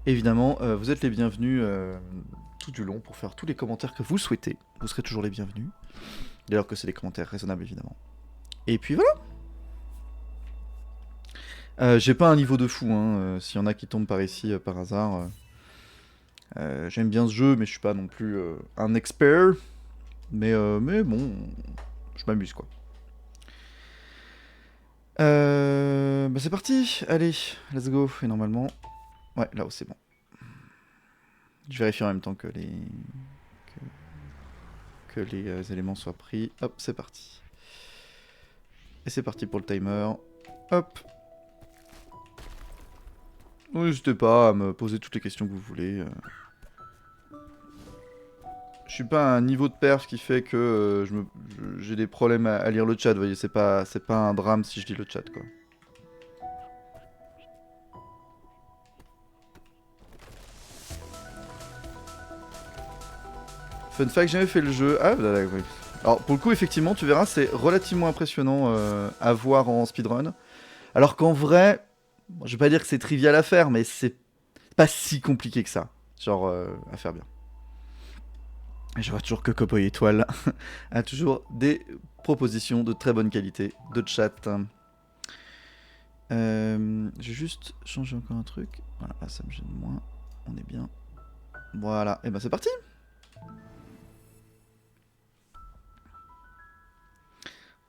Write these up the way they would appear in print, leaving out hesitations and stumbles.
Évidemment, vous êtes les bienvenus tout du long pour faire tous les commentaires que vous souhaitez. Vous serez toujours les bienvenus. Dès lors que c'est des commentaires raisonnables, évidemment. Et puis voilà. J'ai pas un niveau de fou, hein. S'il y en a qui tombent par ici par hasard. J'aime bien ce jeu, mais je suis pas non plus un expert. Mais bon, je m'amuse quoi. Bah c'est parti. Allez, let's go. Et normalement, ouais, là-haut c'est bon. Je vérifie en même temps que les éléments soient pris. Hop, c'est parti. Et c'est parti pour le timer. Hop. N'hésitez pas à me poser toutes les questions que vous voulez. Je suis pas à un niveau de perf qui fait que j'ai des problèmes à lire le chat, vous voyez, c'est pas un drame si je lis le chat, quoi. Fun fact, j'ai jamais fait le jeu. Ah, là, oui. Alors, pour le coup, effectivement, tu verras, c'est relativement impressionnant à voir en speedrun. Alors qu'en vrai, je vais pas dire que c'est trivial à faire, mais c'est pas si compliqué que ça. Genre, à faire bien. Et je vois toujours que Cowboy Étoile a toujours des propositions de très bonne qualité de chat. J'ai juste changé encore un truc. Voilà, là, ça me gêne moins. On est bien. Voilà, et ben c'est parti.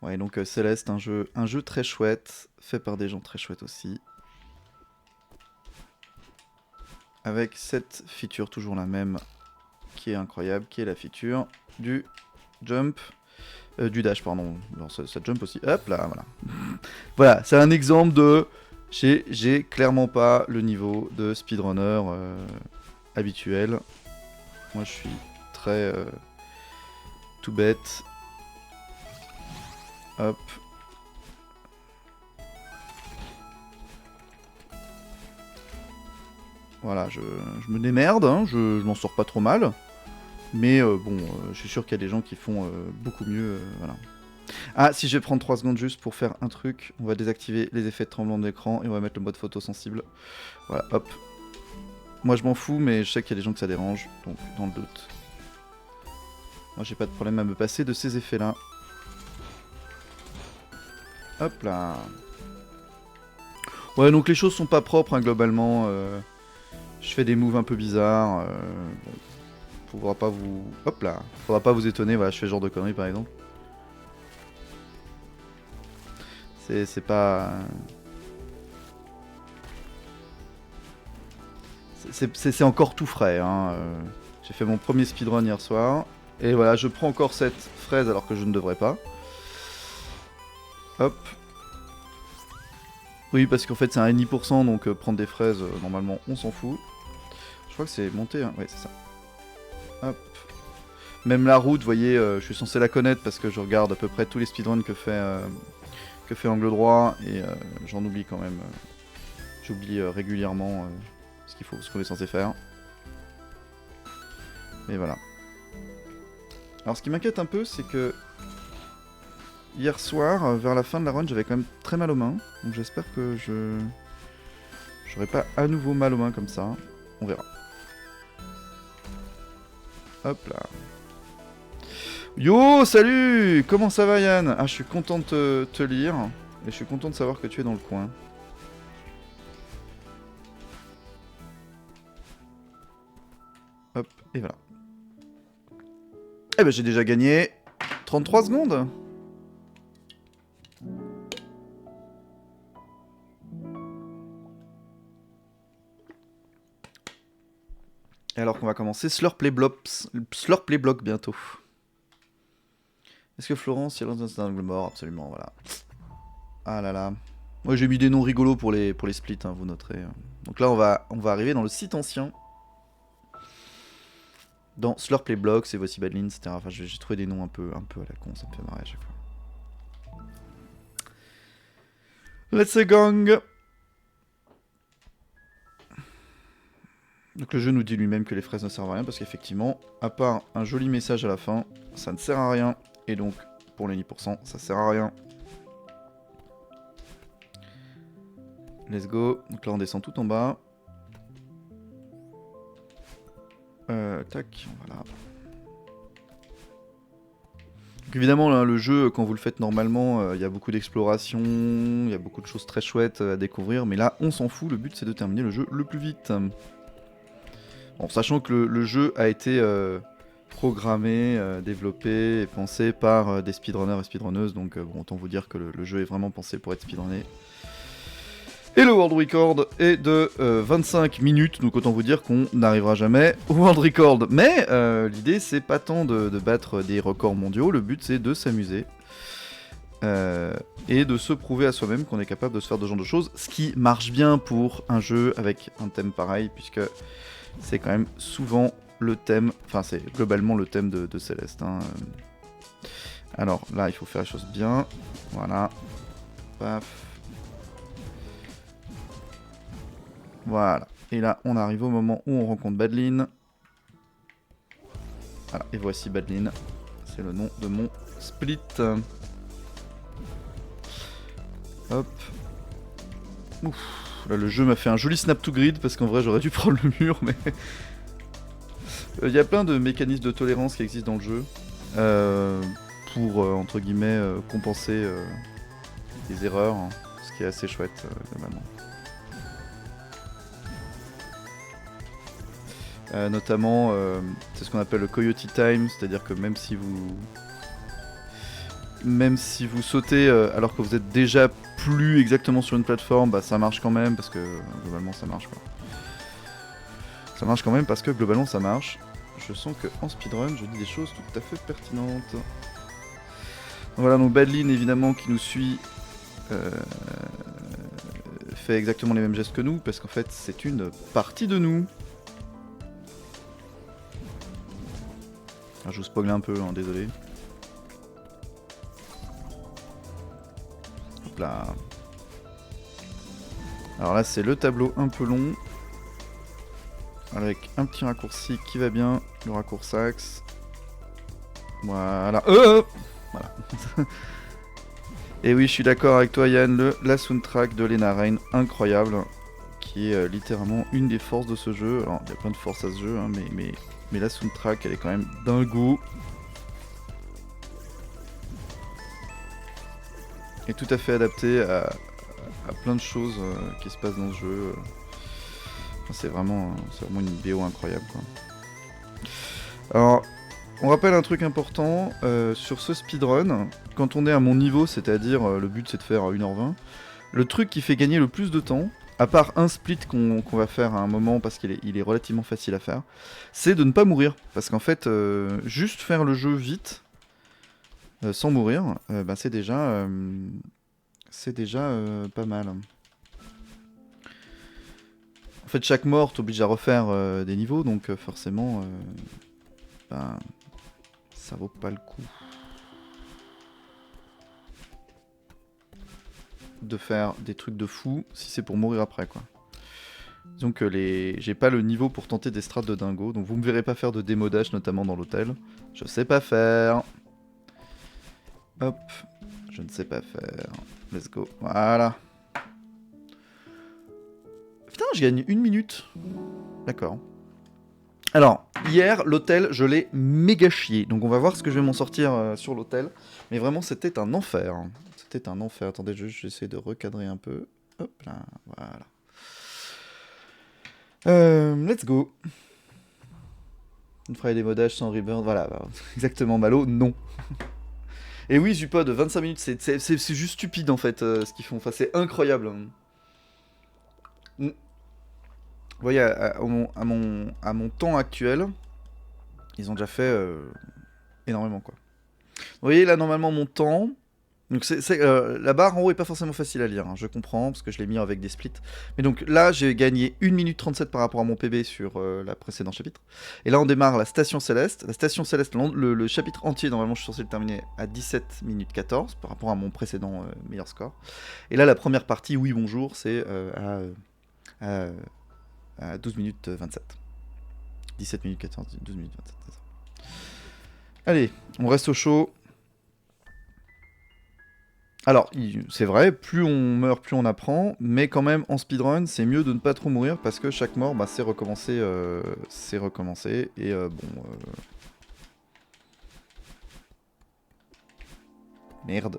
Ouais, donc Céleste, un jeu très chouette, fait par des gens très chouettes aussi. Avec cette feature toujours la même, qui est incroyable, qui est la feature du jump, du dash, pardon. Alors, ça jump aussi. Hop là, voilà. Voilà, c'est un exemple de... J'ai clairement pas le niveau de speedrunner habituel. Moi, je suis très tout bête. Hop. Voilà, je me démerde, hein, je m'en sors pas trop mal. Mais bon, je suis sûr qu'il y a des gens qui font beaucoup mieux. Voilà. Ah, si je vais prendre 3 secondes juste pour faire un truc, on va désactiver les effets de tremblement d'écran et on va mettre le mode photo sensible. Voilà, hop. Moi je m'en fous, mais je sais qu'il y a des gens que ça dérange, donc dans le doute. Moi j'ai pas de problème à me passer de ces effets-là. Hop là. Ouais, donc les choses sont pas propres hein, globalement. Je fais des moves un peu bizarres. Bon, faudra pas vous... Hop là. Faudra pas vous étonner, voilà, je fais ce genre de conneries par exemple. C'est pas... C'est encore tout frais. Hein. J'ai fait mon premier speedrun hier soir. Et voilà, je prends encore cette fraise alors que je ne devrais pas. Hop. Oui, parce qu'en fait c'est un NI%, donc prendre des fraises, normalement on s'en fout. Je crois que c'est monté, hein. Ouais, c'est ça. Hop. Même la route, vous voyez, je suis censé la connaître parce que je regarde à peu près tous les speedruns que fait Angle Droit et j'en oublie quand même. J'oublie régulièrement ce qu'on est censé faire. Et voilà. Alors ce qui m'inquiète un peu, c'est que hier soir, vers la fin de la run, j'avais quand même très mal aux mains. Donc j'espère que j'aurai pas à nouveau mal aux mains comme ça. On verra. Hop là. Yo, salut! Comment ça va Yann? Ah, je suis content de te lire. Et je suis content de savoir que tu es dans le coin. Hop, et voilà. Eh ben j'ai déjà gagné 33 secondes. Et alors qu'on va commencer Slurp Play Block bientôt. Est-ce que Florence, il est un angle mort? Absolument, voilà. Ah là là. Moi j'ai mis des noms rigolos pour les splits, hein, vous noterez. Donc là on va arriver dans le site ancien. Dans Slurp Play Block, c'est voici Badlin, etc. Enfin j'ai trouvé des noms un peu à la con, ça me fait marrer à chaque fois. Let's gang. Donc le jeu nous dit lui-même que les fraises ne servent à rien parce qu'effectivement, à part un joli message à la fin, ça ne sert à rien. Et donc, pour les 10%, ça sert à rien. Let's go. Donc là, on descend tout en bas. Tac, voilà. Donc évidemment, là, le jeu, quand vous le faites normalement, il y a beaucoup d'exploration, il y a beaucoup de choses très chouettes à découvrir, mais là, on s'en fout, le but c'est de terminer le jeu le plus vite. Bon, sachant que le jeu a été programmé, développé et pensé par des speedrunners et speedrunneuses, donc bon, autant vous dire que le jeu est vraiment pensé pour être speedrunné. Et le world record est de 25 minutes, donc autant vous dire qu'on n'arrivera jamais au world record. Mais l'idée, c'est pas tant de battre des records mondiaux, le but c'est de s'amuser. Et de se prouver à soi-même qu'on est capable de se faire ce genre de choses, ce qui marche bien pour un jeu avec un thème pareil, puisque c'est quand même souvent le thème, enfin c'est globalement le thème de Céleste. Hein. Alors là, il faut faire les choses bien, voilà, paf. Voilà, et là on arrive au moment où on rencontre Badlin. Voilà, et voici Badlin, c'est le nom de mon split. Hop. Ouf, là le jeu m'a fait un joli snap to grid, parce qu'en vrai j'aurais dû prendre le mur, mais... Il y a plein de mécanismes de tolérance qui existent dans le jeu, pour, entre guillemets, compenser les erreurs, hein, ce qui est assez chouette, globalement. Notamment, c'est ce qu'on appelle le coyote time, c'est-à-dire que même si vous sautez alors que vous êtes déjà plus exactement sur une plateforme, bah ça marche quand même parce que globalement ça marche quoi. Ça marche quand même parce que globalement ça marche. Je sens que en speedrun je dis des choses tout à fait pertinentes. Donc voilà, donc Badlin évidemment qui nous suit fait exactement les mêmes gestes que nous parce qu'en fait c'est une partie de nous. Je vous spoil un peu, hein, désolé. Hop là. Alors là, c'est le tableau un peu long. Avec un petit raccourci qui va bien. Le raccourci axe. Voilà. Voilà. Et oui, je suis d'accord avec toi, Yann. La soundtrack de Lena Raine, incroyable. Qui est littéralement une des forces de ce jeu. Alors, il y a plein de forces à ce jeu, hein, mais la soundtrack, elle est quand même dingo. Et tout à fait adaptée à plein de choses qui se passent dans ce jeu. Enfin, c'est vraiment une BO incroyable, quoi. Alors, on rappelle un truc important sur ce speedrun. Quand on est à mon niveau, c'est-à-dire le but c'est de faire 1h20, le truc qui fait gagner le plus de temps, à part un split qu'on va faire à un moment parce qu'il est relativement facile à faire, c'est de ne pas mourir. Parce qu'en fait, juste faire le jeu vite, sans mourir, bah, c'est déjà pas mal. En fait, chaque mort t'oblige à refaire des niveaux, donc forcément, bah, ça vaut pas le coup de faire des trucs de fou si c'est pour mourir après, quoi. Disons que j'ai pas le niveau pour tenter des strats de dingo, donc vous me verrez pas faire de démodage, notamment dans l'hôtel. Je sais pas faire. Hop, je ne sais pas faire. Let's go, voilà. Putain, je gagne 1 minute. D'accord. Alors, hier, l'hôtel, je l'ai méga chié. Donc on va voir ce que je vais m'en sortir sur l'hôtel. Mais vraiment, c'était un enfer. C'était un enfer. Attendez, j'essaie de recadrer un peu. Hop là, voilà. Let's go. On ferait des modages sans rebirth. Voilà, exactement, Malo, non. Et oui, Zupod, 25 minutes, c'est juste stupide en fait ce qu'ils font. Enfin, c'est incroyable. Vous voyez, à mon temps actuel, ils ont déjà fait énormément, quoi. Vous voyez, là, normalement, mon temps... Donc la barre en haut est pas forcément facile à lire, hein, je comprends, parce que je l'ai mis avec des splits. Mais donc là, j'ai gagné 1 minute 37 par rapport à mon PB sur la précédent chapitre. Et là, on démarre la Station Céleste. La Station Céleste, le chapitre entier, normalement, je suis censé le terminer à 17 minutes 14 par rapport à mon précédent meilleur score. Et là, la première partie, oui, bonjour, c'est à 12 minutes 27. 17 minutes 14, 12 minutes 27, c'est ça. Allez, on reste au chaud. Alors, c'est vrai, plus on meurt, plus on apprend, mais quand même, en speedrun, c'est mieux de ne pas trop mourir, parce que chaque mort, bah, c'est recommencer, et bon... Merde.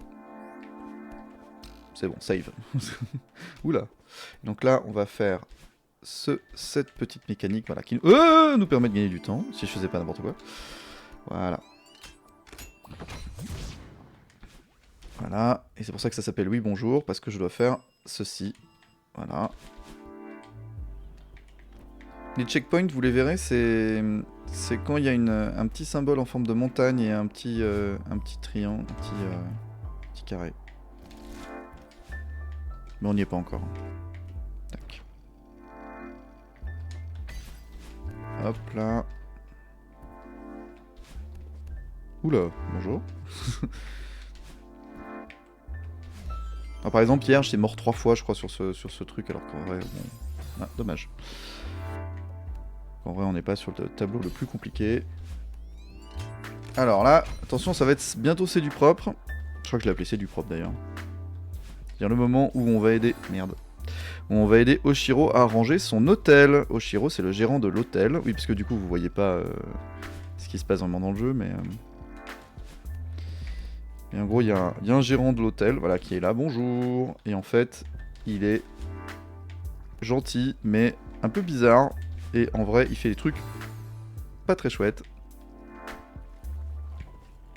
C'est bon, save. Oula. Donc là, on va faire cette petite mécanique, voilà, qui nous permet de gagner du temps, si je faisais pas n'importe quoi. Voilà. Voilà, et c'est pour ça que ça s'appelle oui bonjour, parce que je dois faire ceci. Voilà. Les checkpoints, vous les verrez, c'est quand il y a un petit symbole en forme de montagne et un petit triangle, un petit carré. Mais on n'y est pas encore. Tac. Hop là. Oula, bonjour. Ah, par exemple, hier, j'étais mort 3 fois, je crois, sur ce truc, alors qu'en vrai, bon... Ah, dommage. En vrai, on n'est pas sur le tableau le plus compliqué. Alors là, attention, ça va être bientôt c'est du propre. Je crois que je l'ai appelé c'est du propre, d'ailleurs. C'est-à-dire le moment où on va aider... Merde. Où on va aider Oshiro à ranger son hôtel. Oshiro, c'est le gérant de l'hôtel. Oui, parce que du coup, vous voyez pas ce qui se passe vraiment dans le jeu, mais... Et en gros, il y a un gérant de l'hôtel, voilà, qui est là, bonjour. Et en fait, il est gentil, mais un peu bizarre. Et en vrai, il fait des trucs pas très chouettes.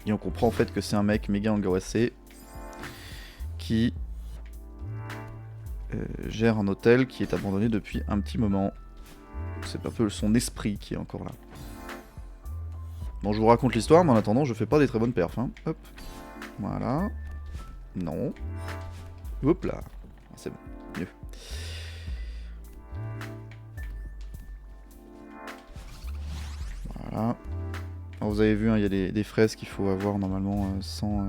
Et on comprend en fait que c'est un mec méga angoissé qui gère un hôtel qui est abandonné depuis un petit moment. C'est un peu son esprit qui est encore là. Bon, je vous raconte l'histoire, mais en attendant, je fais pas des très bonnes perfs. Hein. Hop. Voilà. Non. Hop là. C'est bon. Mieux. Voilà. Alors, vous avez vu, hein, il y a des fraises qu'il faut avoir normalement sans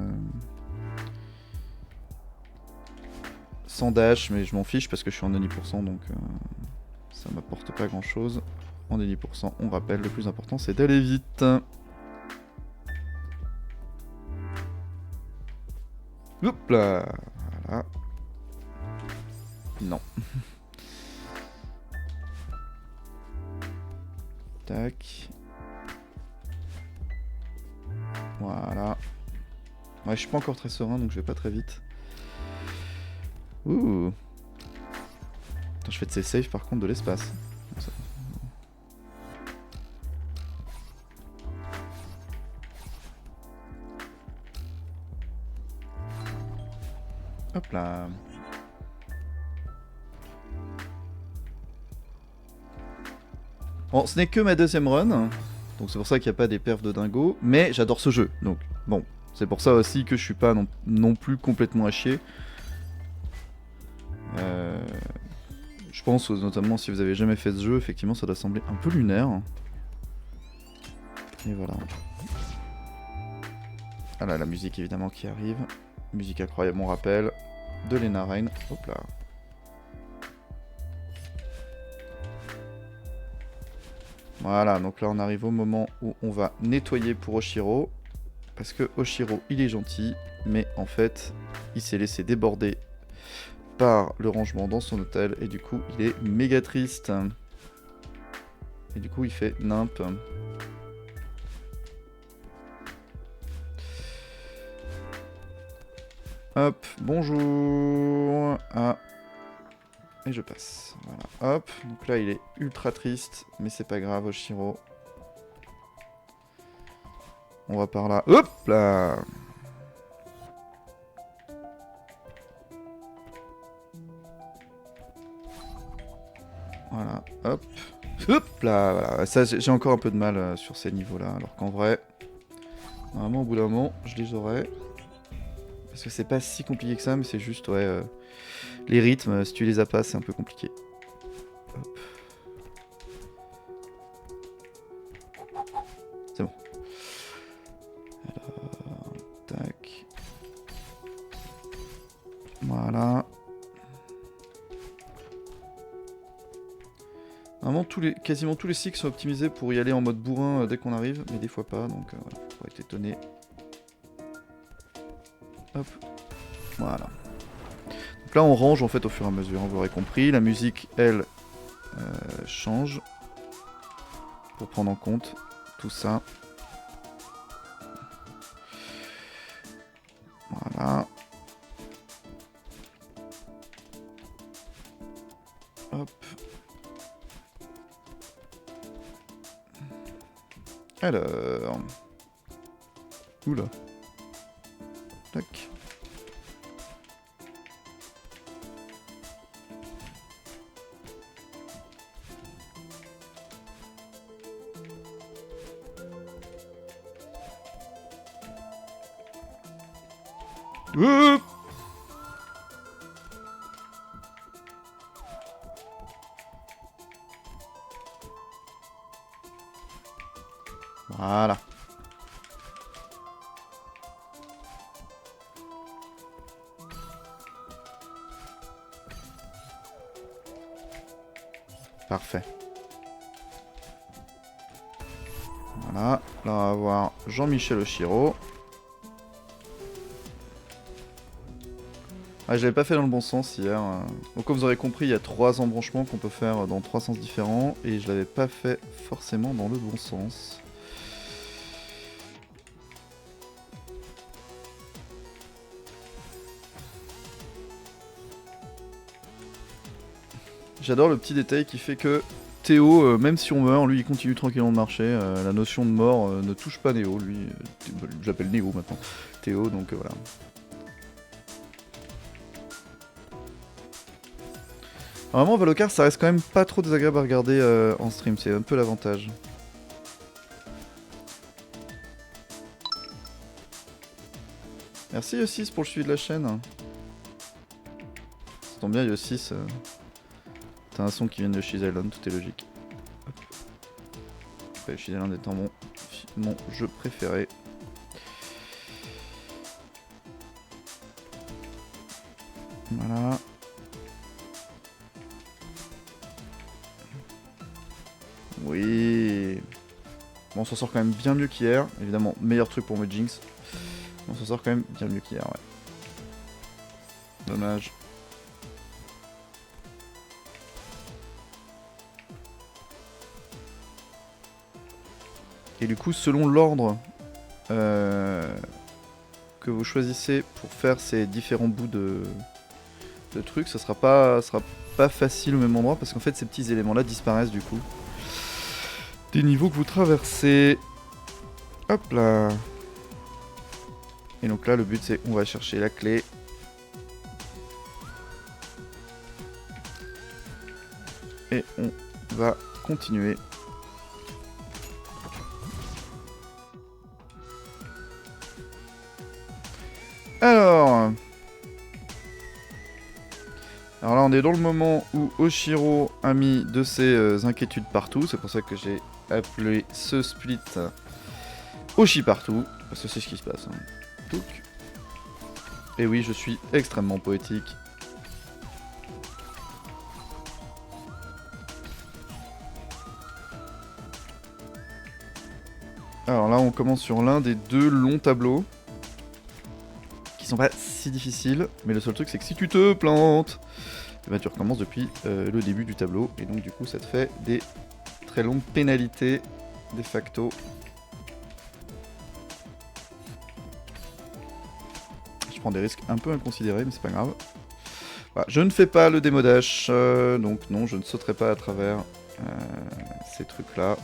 dash, mais je m'en fiche parce que je suis en 90%, donc ça m'apporte pas grand chose. En 90%, on rappelle, le plus important c'est d'aller vite. Hop là. Voilà. Non. Tac. Voilà. Ouais, je suis pas encore très serein, donc je vais pas très vite. Ouh. Attends, je fais de ces saves par contre de l'espace. Hop là. Bon, ce n'est que ma deuxième run, donc c'est pour ça qu'il n'y a pas des perfs de dingo, mais j'adore ce jeu, donc bon, c'est pour ça aussi que je suis pas non plus complètement à chier. Je pense, notamment si vous avez jamais fait ce jeu, effectivement ça doit sembler un peu lunaire. Et voilà. Ah là, la musique évidemment qui arrive. Musique incroyable, on rappelle. De Lena Raine. Hop là. Voilà, donc là on arrive au moment où on va nettoyer pour Oshiro. Parce que Oshiro, il est gentil, mais en fait, il s'est laissé déborder par le rangement dans son hôtel, et du coup, il est méga triste. Et du coup, il fait nimp. Hop, bonjour. Ah. Et je passe. Voilà, hop. Donc là, il est ultra triste, mais c'est pas grave, Oshiro. On va par là. Hop là. Voilà, hop. Hop là, voilà. Ça, j'ai encore un peu de mal sur ces niveaux-là, alors qu'en vrai, normalement, au bout d'un moment, je les aurais. Parce que c'est pas si compliqué que ça, mais c'est juste, ouais, les rythmes, si tu les as pas, c'est un peu compliqué. Hop. C'est bon. Alors, tac. Voilà. Vraiment, quasiment tous les cycles sont optimisés pour y aller en mode bourrin dès qu'on arrive, mais des fois pas, donc voilà, faut être étonné. Hop. Voilà. Donc là on range en fait au fur et à mesure, vous l'aurez compris. La musique, elle, change pour prendre en compte tout ça. Voilà. Hop. Alors... Oula. Tac. Voilà. Parfait. Voilà. Là, on va voir Jean-Michel Oshiro. Ah, je l'avais pas fait dans le bon sens hier. Donc, comme vous aurez compris, il y a 3 embranchements qu'on peut faire dans 3 sens différents. Et je l'avais pas fait forcément dans le bon sens. J'adore le petit détail qui fait que Théo, même si on meurt, lui il continue tranquillement de marcher. La notion de mort ne touche pas Néo, lui. J'appelle Néo maintenant. Théo, donc voilà. Vraiment, Valocar, ça reste quand même pas trop désagréable à regarder en stream, c'est un peu l'avantage. Merci Yossis pour le suivi de la chaîne. Ça tombe bien Yossis. T'as un son qui vient de Yoshi's Island, tout est logique. Yoshi's Island étant mon jeu préféré. Voilà. Oui. Bon, on s'en sort quand même bien mieux qu'hier. Évidemment, meilleur truc pour me Jinx. On s'en sort quand même bien mieux qu'hier, ouais. Dommage. Et du coup, selon l'ordre que vous choisissez pour faire ces différents bouts de trucs, ça sera pas facile au même endroit parce qu'en fait ces petits éléments là disparaissent du coup des niveaux que vous traversez. Hop là. Et donc là le but c'est on va chercher la clé. Et on va continuer. Alors là on est dans le moment où Oshiro a mis de ses inquiétudes partout, c'est pour ça que j'ai appelé ce split Oshi partout, parce que c'est ce qui se passe. Hein. Et oui, je suis extrêmement poétique. Alors là on commence sur l'un des 2 longs tableaux. Qui sont pas si difficiles, mais le seul truc c'est que si tu te plantes, et ben, tu recommences depuis le début du tableau, et donc du coup ça te fait des très longues pénalités de facto. Je prends des risques un peu inconsidérés, mais c'est pas grave. Voilà, je ne fais pas le démodage, donc non, je ne sauterai pas à travers ces trucs là.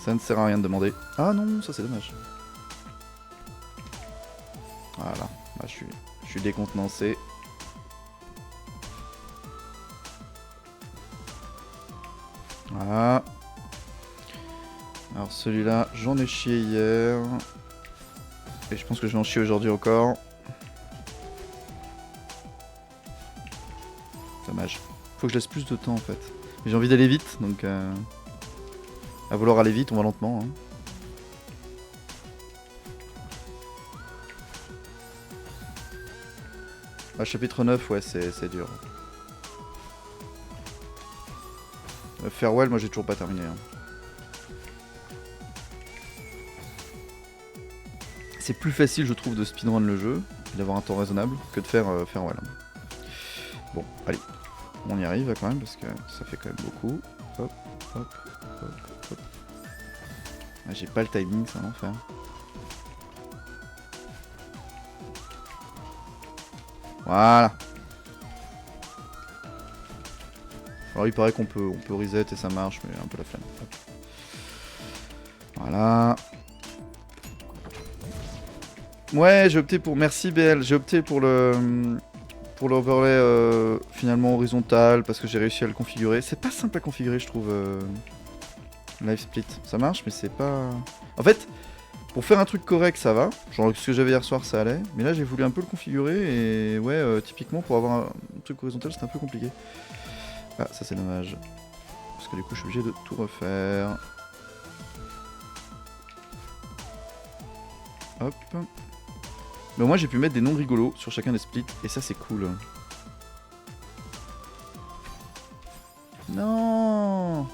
Ça ne sert à rien de demander. Ah non, ça c'est dommage. Voilà, là, je suis décontenancé. Voilà. Alors celui-là, j'en ai chié hier. Et je pense que je vais en chier aujourd'hui encore. Dommage. Faut que je laisse plus de temps en fait. Mais j'ai envie d'aller vite, donc... À vouloir aller vite, on va lentement. Hein. Ah, chapitre 9, ouais, c'est dur. Farewell, moi j'ai toujours pas terminé. Hein. c'est plus facile, je trouve, de speedrun le jeu, et d'avoir un temps raisonnable, que de faire farewell. Bon, allez, on y arrive quand même, parce que ça fait quand même beaucoup. Hop, hop, hop, hop. Ah, j'ai pas le timing, c'est un enfer. Voilà. Alors il paraît qu'on peut reset et ça marche, mais un peu la flemme. Hop. Voilà. Ouais, j'ai opté pour... Merci BL, j'ai opté pour le... Pour l'overlay finalement horizontal, parce que j'ai réussi à le configurer. C'est pas simple à configurer, je trouve, Live Split. Ça marche, mais c'est pas... En fait, pour faire un truc correct, ça va. Genre ce que j'avais hier soir, ça allait. Mais là, j'ai voulu un peu le configurer, et ouais, typiquement, pour avoir un truc horizontal, c'était un peu compliqué. Ah, ça c'est dommage. Parce que du coup, je suis obligé de tout refaire. Hop. Mais moi, j'ai pu mettre des noms rigolos sur chacun des splits, et ça, c'est cool. Non.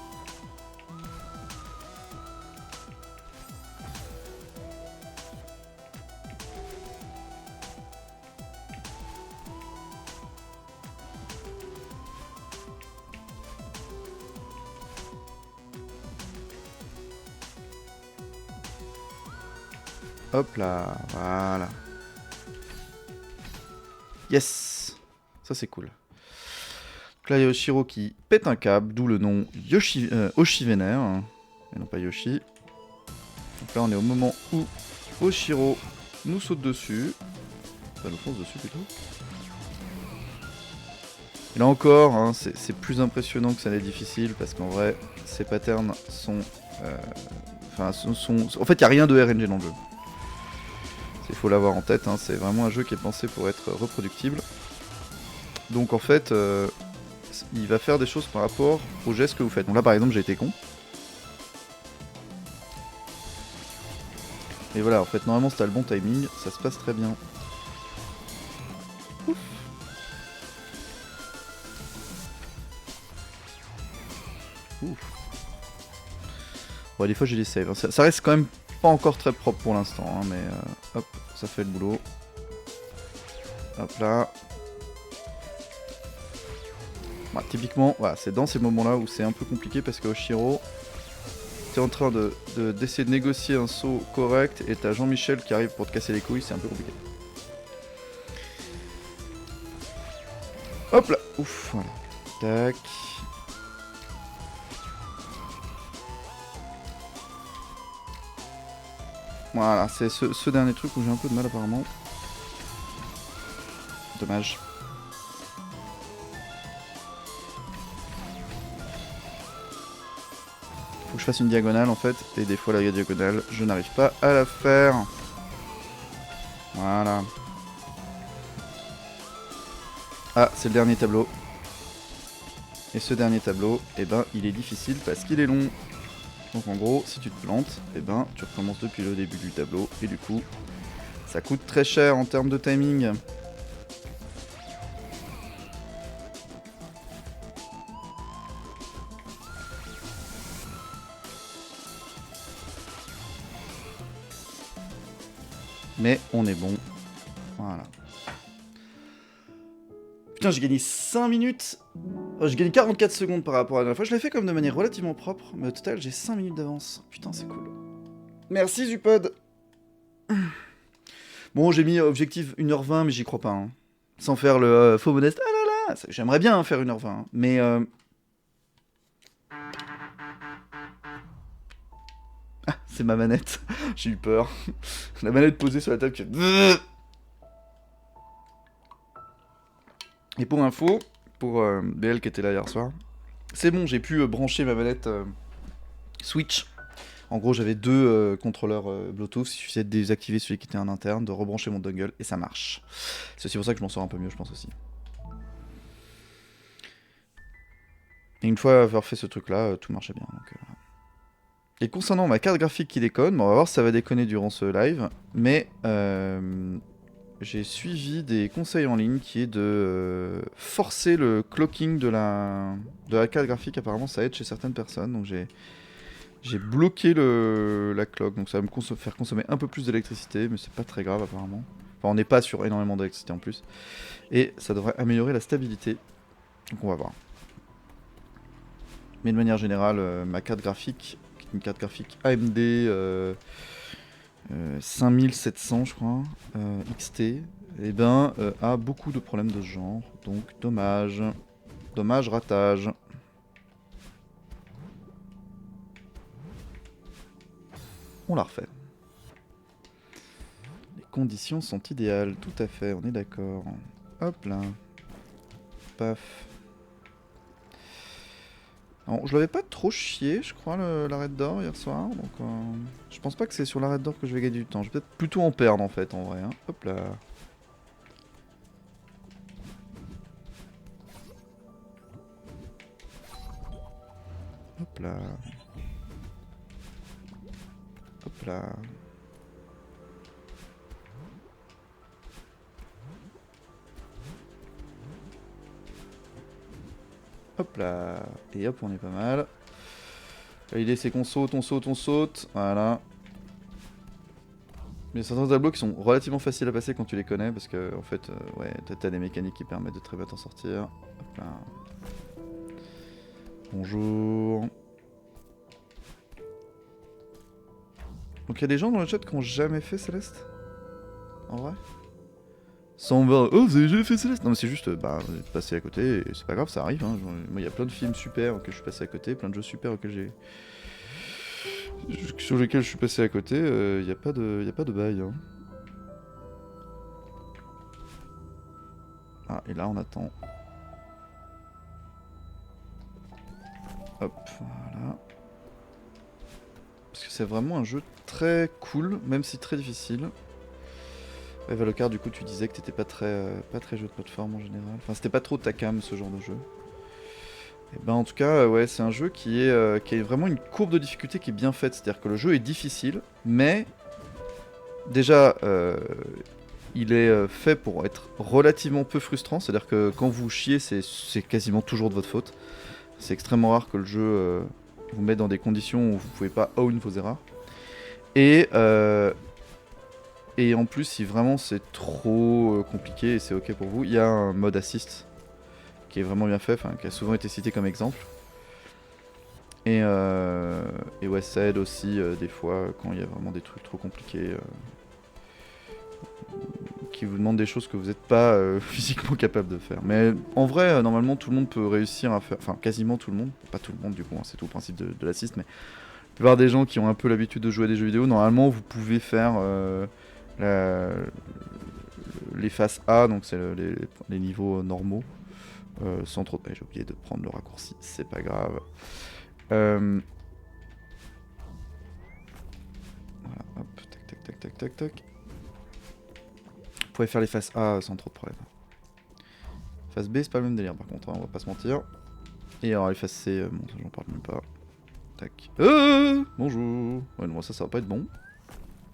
Hop là, voilà. Yes. Ça c'est cool. Donc là il y a Oshiro qui pète un câble, d'où le nom Oshi Vénère, et non pas Yoshi. Donc là on est au moment où Oshiro nous saute dessus. Enfin nous fonce dessus plutôt. Et là encore, hein, c'est plus impressionnant que ça n'est difficile, parce qu'en vrai, ces patterns sont... Enfin, en fait, il n'y a rien de RNG dans le jeu. Il faut l'avoir en tête, hein, c'est vraiment un jeu qui est pensé pour être reproductible. Donc en fait, il va faire des choses par rapport aux gestes que vous faites. Donc là par exemple j'ai été con. Et voilà, en fait normalement si t'as le bon timing, ça se passe très bien. Ouf. Ouf. Bon des fois j'ai des saves, ça reste quand même pas encore très propre pour l'instant, hein, mais hop, ça fait le boulot. Hop là. Bah, typiquement, voilà, c'est dans ces moments-là où c'est un peu compliqué parce que Oshiro, t'es en train d'essayer de négocier un saut correct et t'as Jean-Michel qui arrive pour te casser les couilles, c'est un peu compliqué. Hop là, ouf, voilà. Tac. Voilà, c'est ce dernier truc où j'ai un peu de mal apparemment. Dommage. Faut que je fasse une diagonale en fait, et des fois la diagonale, je n'arrive pas à la faire. Voilà. Ah, c'est le dernier tableau. Et ce dernier tableau, eh ben, il est difficile parce qu'il est long. Donc en gros, si tu te plantes, eh ben, tu recommences depuis le début du tableau, et du coup, ça coûte très cher en termes de timing. Mais on est bon. Voilà. Putain, j'ai gagné 5 minutes. J'ai gagné 44 secondes par rapport à la dernière fois. Je l'ai fait comme de manière relativement propre, mais au total, j'ai 5 minutes d'avance. Putain, c'est cool. Merci, Zupod. Bon, j'ai mis objectif 1h20, mais j'y crois pas. Hein. Sans faire le faux modeste. Ah là là, j'aimerais bien faire 1h20. Hein. Mais... Ah, c'est ma manette. J'ai eu peur. La manette posée sur la table qui fait... Et pour info, pour BL qui était là hier soir, c'est bon, j'ai pu brancher ma manette Switch. En gros, j'avais deux contrôleurs Bluetooth, il suffisait de désactiver celui qui était en interne, de rebrancher mon dongle, et ça marche. C'est aussi pour ça que je m'en sors un peu mieux, je pense aussi. Et une fois avoir fait ce truc-là, tout marchait bien. Donc, voilà. Et concernant ma carte graphique qui déconne, bon, on va voir si ça va déconner durant ce live, mais j'ai suivi des conseils en ligne qui est de forcer le clocking de la carte graphique. Apparemment ça aide chez certaines personnes, donc j'ai J'ai bloqué la cloque, donc ça va me faire consommer un peu plus d'électricité, mais c'est pas très grave apparemment. Enfin, on n'est pas sur énormément d'électricité en plus. Et ça devrait améliorer la stabilité. Donc on va voir. Mais de manière générale, ma carte graphique, une carte graphique AMD 5700 je crois, XT, et ben, a beaucoup de problèmes de ce genre. Donc dommage. Dommage ratage. On la refait. Les conditions sont idéales, tout à fait, on est d'accord. Hop là. Paf. Alors, je l'avais pas trop chié, je crois, l'arrêt d'or hier soir. Donc, je pense pas que c'est sur l'arrêt d'or que je vais gagner du temps. Je vais peut-être plutôt en perdre en fait, en vrai. Hein. Hop là. Hop là. Hop là. Hop là. Et hop, on est pas mal. L'idée c'est qu'on saute, on saute, on saute. Voilà. Mais il y a certains tableaux qui sont relativement faciles à passer quand tu les connais parce que en fait, ouais, t'as des mécaniques qui permettent de très bien t'en sortir. Hop là. Bonjour. Donc il y a des gens dans le chat qui ont jamais fait Céleste. En vrai. Sans voir, oh vous avez jamais fait Céleste. Non mais c'est juste, bah, passer à côté, et c'est pas grave, ça arrive. Hein. Moi il y a plein de films super auxquels je suis passé à côté, plein de jeux super auxquels sur lesquels je suis passé à côté, y a pas de bail. Hein. Ah, et là on attend. Hop, voilà. Parce que c'est vraiment un jeu très cool, même si très difficile. Ouais, Valokar, du coup, tu disais que t'étais pas très jeu de plateforme en général. Enfin, c'était pas trop ta cam, ce genre de jeu. Et ben, en tout cas, ouais, c'est un jeu qui a vraiment une courbe de difficulté qui est bien faite. C'est-à-dire que le jeu est difficile, mais déjà, il est fait pour être relativement peu frustrant. C'est-à-dire que quand vous chiez, c'est quasiment toujours de votre faute. C'est extrêmement rare que le jeu vous mette dans des conditions où vous pouvez pas own vos erreurs. Et en plus, si vraiment c'est trop compliqué et c'est ok pour vous, il y a un mode assist qui est vraiment bien fait, qui a souvent été cité comme exemple. Et ouais, ça aide aussi des fois quand il y a vraiment des trucs trop compliqués qui vous demandent des choses que vous n'êtes pas physiquement capable de faire. Mais en vrai, normalement, tout le monde peut réussir à faire, enfin quasiment tout le monde, pas tout le monde du coup, hein, c'est tout le principe de l'assist, mais la plupart des gens qui ont un peu l'habitude de jouer à des jeux vidéo, normalement, vous pouvez faire les phases A, donc c'est les niveaux normaux, sans trop... J'ai oublié de prendre le raccourci, c'est pas grave. Voilà, hop, tac, tac, tac, tac, tac, tac. Vous pouvez faire les phases A sans trop de problème. Phase B, c'est pas le même délire par contre, hein, on va pas se mentir. Et alors les phases C, bon, ça j'en parle même pas. Tac. Bonjour. Ouais, non, ça va pas être bon.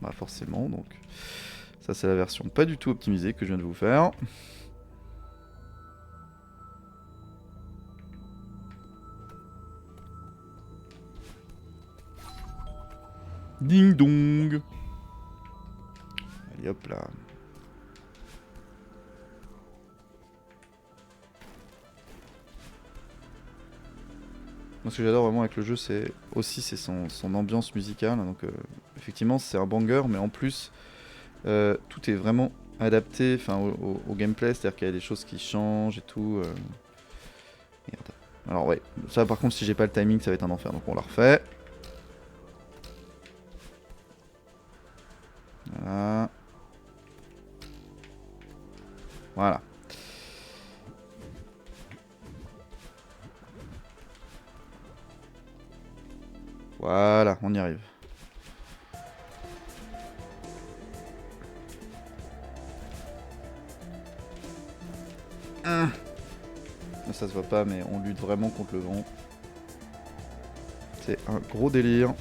Bah forcément, donc... Ça c'est la version pas du tout optimisée que je viens de vous faire. Ding dong. Allez hop là. Moi ce que j'adore vraiment avec le jeu c'est son ambiance musicale. Donc effectivement c'est un banger mais en plus tout est vraiment adapté au gameplay. C'est-à-dire qu'il y a des choses qui changent et tout. Merde. Alors ouais, ça par contre si j'ai pas le timing ça va être un enfer donc on la refait. Voilà. Voilà. Voilà, on y arrive. Ça se voit pas mais on lutte vraiment contre le vent. C'est un gros délire.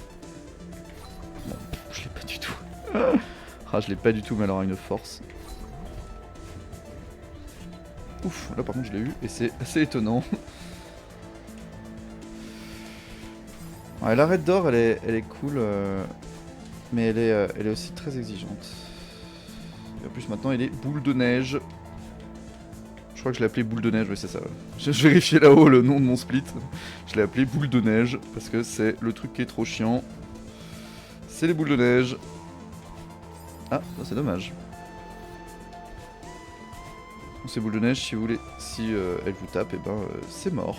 Bon, je l'ai pas du tout. Ah, je l'ai pas du tout, mais alors à une force. Ouf, là par contre je l'ai eu et c'est assez étonnant. Ouais, la raid d'or, elle est cool, mais elle est aussi très exigeante. Et en plus, maintenant, elle est boule de neige. Je crois que je l'ai appelé boule de neige, oui, c'est ça. Ouais. Je vérifiais là-haut le nom de mon split. Je l'ai appelé boule de neige parce que c'est le truc qui est trop chiant. C'est les boules de neige. Ah, c'est dommage. Ces boules de neige, si vous voulez, si elles vous tapent, et ben c'est mort.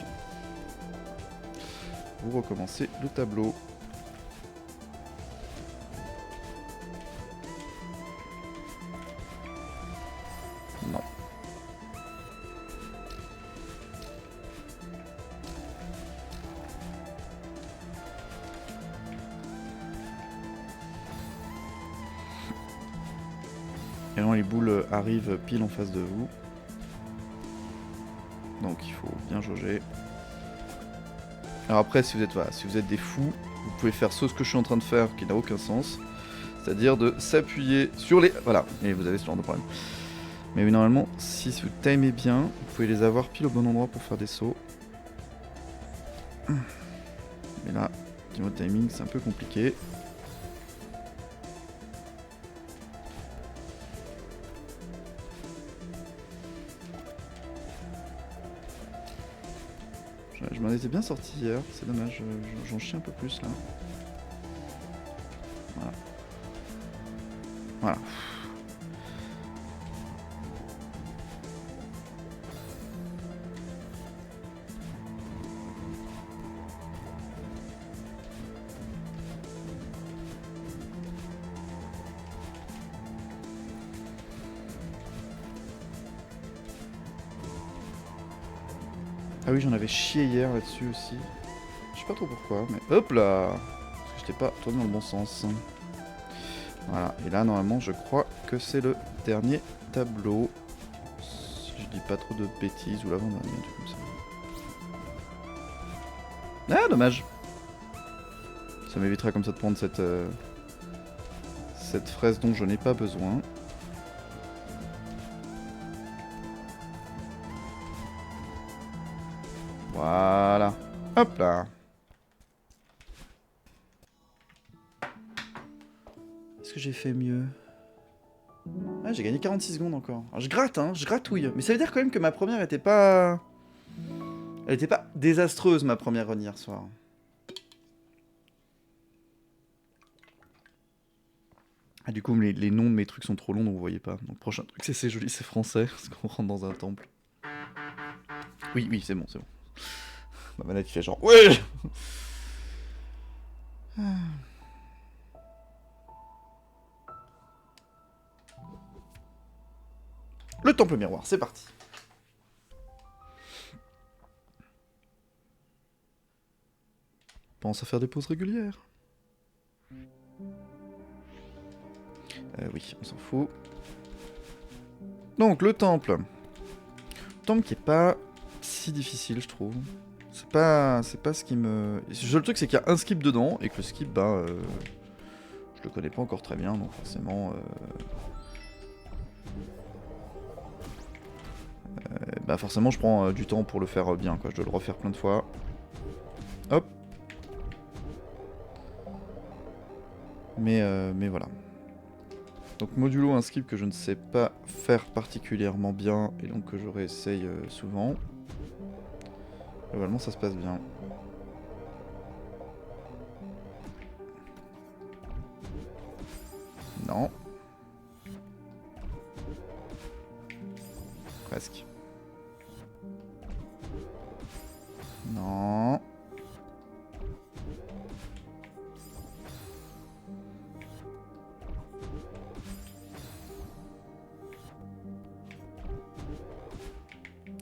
Vous recommencez le tableau. Non. Et non, les boules arrivent pile en face de vous. Donc il faut bien jauger. Alors après, si vous êtes des fous, vous pouvez faire ce que je suis en train de faire, qui n'a aucun sens. C'est-à-dire de s'appuyer sur les... Voilà, et vous avez ce genre de problème. Mais normalement, si vous timez bien, vous pouvez les avoir pile au bon endroit pour faire des sauts. Mais là, niveau timing, c'est un peu compliqué. Je m'en étais bien sorti hier, c'est dommage, j'en chie un peu plus là. Voilà. Voilà. Ah oui, j'en avais chié hier là-dessus aussi. Je sais pas trop pourquoi, mais hop là! Parce que j'étais pas tourné dans le bon sens. Voilà, et là normalement je crois que c'est le dernier tableau. Si je dis pas trop de bêtises, ou l'avant-dernier, un truc comme ça. Ah, dommage! Ça m'évitera comme ça de prendre cette fraise dont je n'ai pas besoin. Voilà. Hop là. Est-ce que j'ai fait mieux? Ah, j'ai gagné 46 secondes encore. Alors, je gratte, hein, je gratouille. Mais ça veut dire quand même que ma première était pas... Elle était pas désastreuse, ma première run hier soir. Ah, du coup, les noms de mes trucs sont trop longs, donc vous voyez pas. Donc, prochain truc, c'est joli, c'est français, parce qu'on rentre dans un temple. Oui, oui, c'est bon, c'est bon. Ma manette qui fait genre... Ouais. Le temple miroir, c'est parti. Pense à faire des pauses régulières. Oui, on s'en fout. Donc, le temple. Temple qui est pas si difficile, je trouve. C'est pas ce qui me... Le seul truc, c'est qu'il y a un skip dedans, et que le skip, je le connais pas encore très bien, donc forcément... forcément, je prends du temps pour le faire bien, quoi. Je dois le refaire plein de fois. Hop. Mais voilà. Donc modulo un skip que je ne sais pas faire particulièrement bien, et donc que je réessaye souvent. Globalement, ça se passe bien. Non. Presque. Non.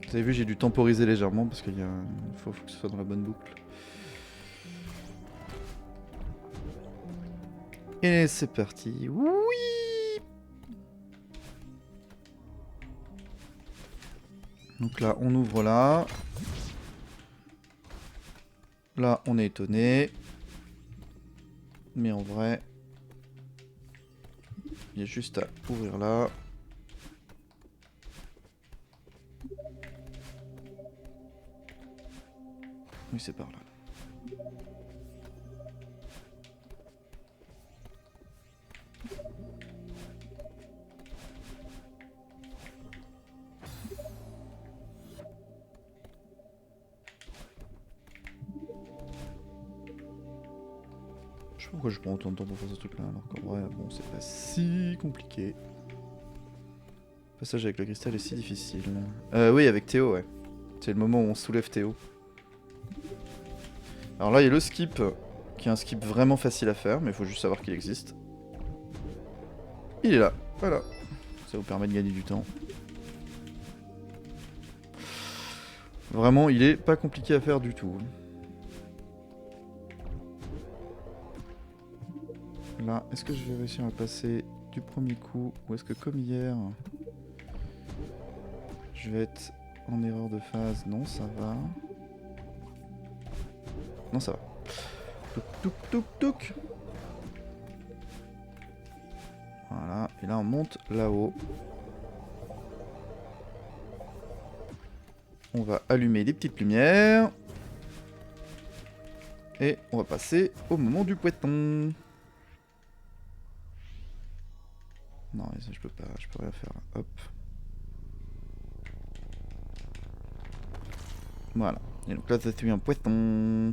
Vous avez vu, j'ai dû temporiser légèrement parce qu'il faut que ce soit dans la bonne boucle. Et c'est parti. Oui. Donc là, on ouvre là. Là, on est étonné. Mais en vrai, il y a juste à ouvrir là. Oui, c'est par là. Je sais pas pourquoi je prends autant de temps pour faire ce truc là, alors qu'en vrai, bon, c'est pas si compliqué. Le passage avec le cristal est si difficile. Oui, avec Théo, ouais. C'est le moment où on soulève Théo. Alors là, il y a le skip, qui est un skip vraiment facile à faire, mais il faut juste savoir qu'il existe. Il est là, voilà. Ça vous permet de gagner du temps. Vraiment, il est pas compliqué à faire du tout. Là, est-ce que je vais réussir à passer du premier coup, ou est-ce que comme hier, je vais être en erreur de phase? Non, ça va. Non, ça va. Touk, touk, touk, touk. Voilà, et là on monte là-haut. On va allumer les petites lumières. Et on va passer au moment du poisson. Non, mais ça je peux pas, je peux rien faire là. Hop. Voilà. Et donc là, ça suit un poisson.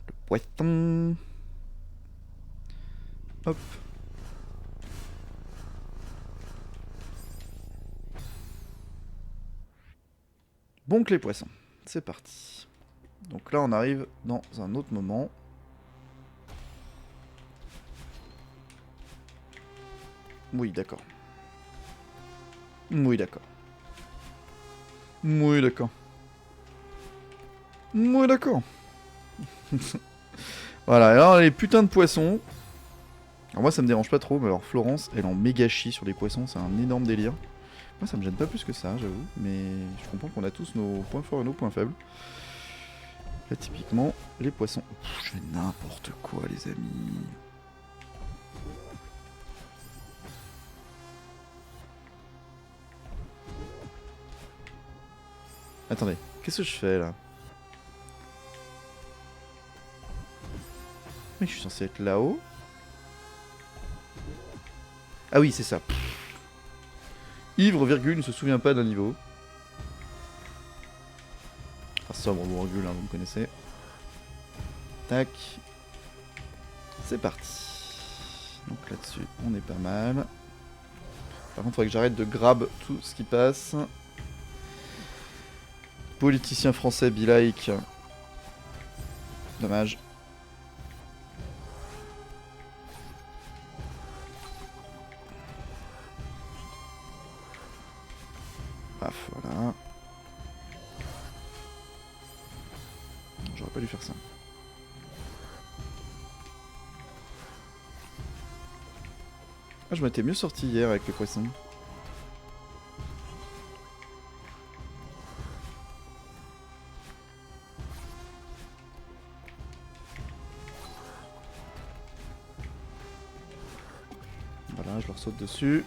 Le poisson. Hop. Bon que les poissons. C'est parti. Donc là, on arrive dans un autre moment. Oui, d'accord. Oui, d'accord. Oui, d'accord. Oui, d'accord. Voilà, alors les putains de poissons. Alors moi ça me dérange pas trop, mais alors Florence, elle en méga chie sur les poissons, c'est un énorme délire. Moi ça me gêne pas plus que ça, j'avoue, mais je comprends qu'on a tous nos points forts et nos points faibles. Là typiquement, les poissons. Pff, je fais n'importe quoi les amis. Attendez, qu'est-ce que je fais là? Mais je suis censé être là-haut. Ah oui, c'est ça. Pff. Ivre, virgule, ne se souvient pas d'un niveau. Enfin, sobre, virgule, hein, vous me connaissez. Tac. C'est parti. Donc là-dessus, on est pas mal. Par contre, il faudrait que j'arrête de grab tout ce qui passe. Politicien français, be like. Dommage. Paf, voilà. J'aurais pas dû faire ça. Ah, je m'étais mieux sorti hier avec le poisson. Voilà, je leur saute dessus.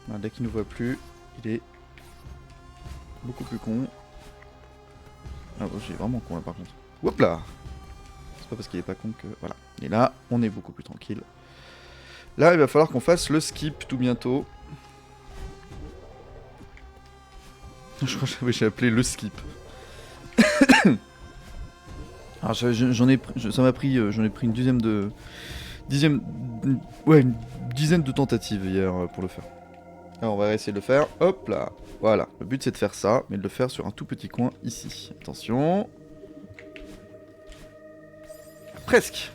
Voilà, dès qu'il nous voit plus, il est beaucoup plus con. Ah bon, j'ai vraiment con là par contre. Hop là! C'est pas parce qu'il est pas con que... Voilà. Et là, on est beaucoup plus tranquille. Là, il va falloir qu'on fasse le skip tout bientôt. Je crois que j'ai appelé le skip. Alors j'en ai, ça m'a pris, j'en ai pris une dizaine de tentatives hier pour le faire. Alors on va essayer de le faire. Hop là, voilà. Le but c'est de faire ça, mais de le faire sur un tout petit coin ici. Attention. Presque.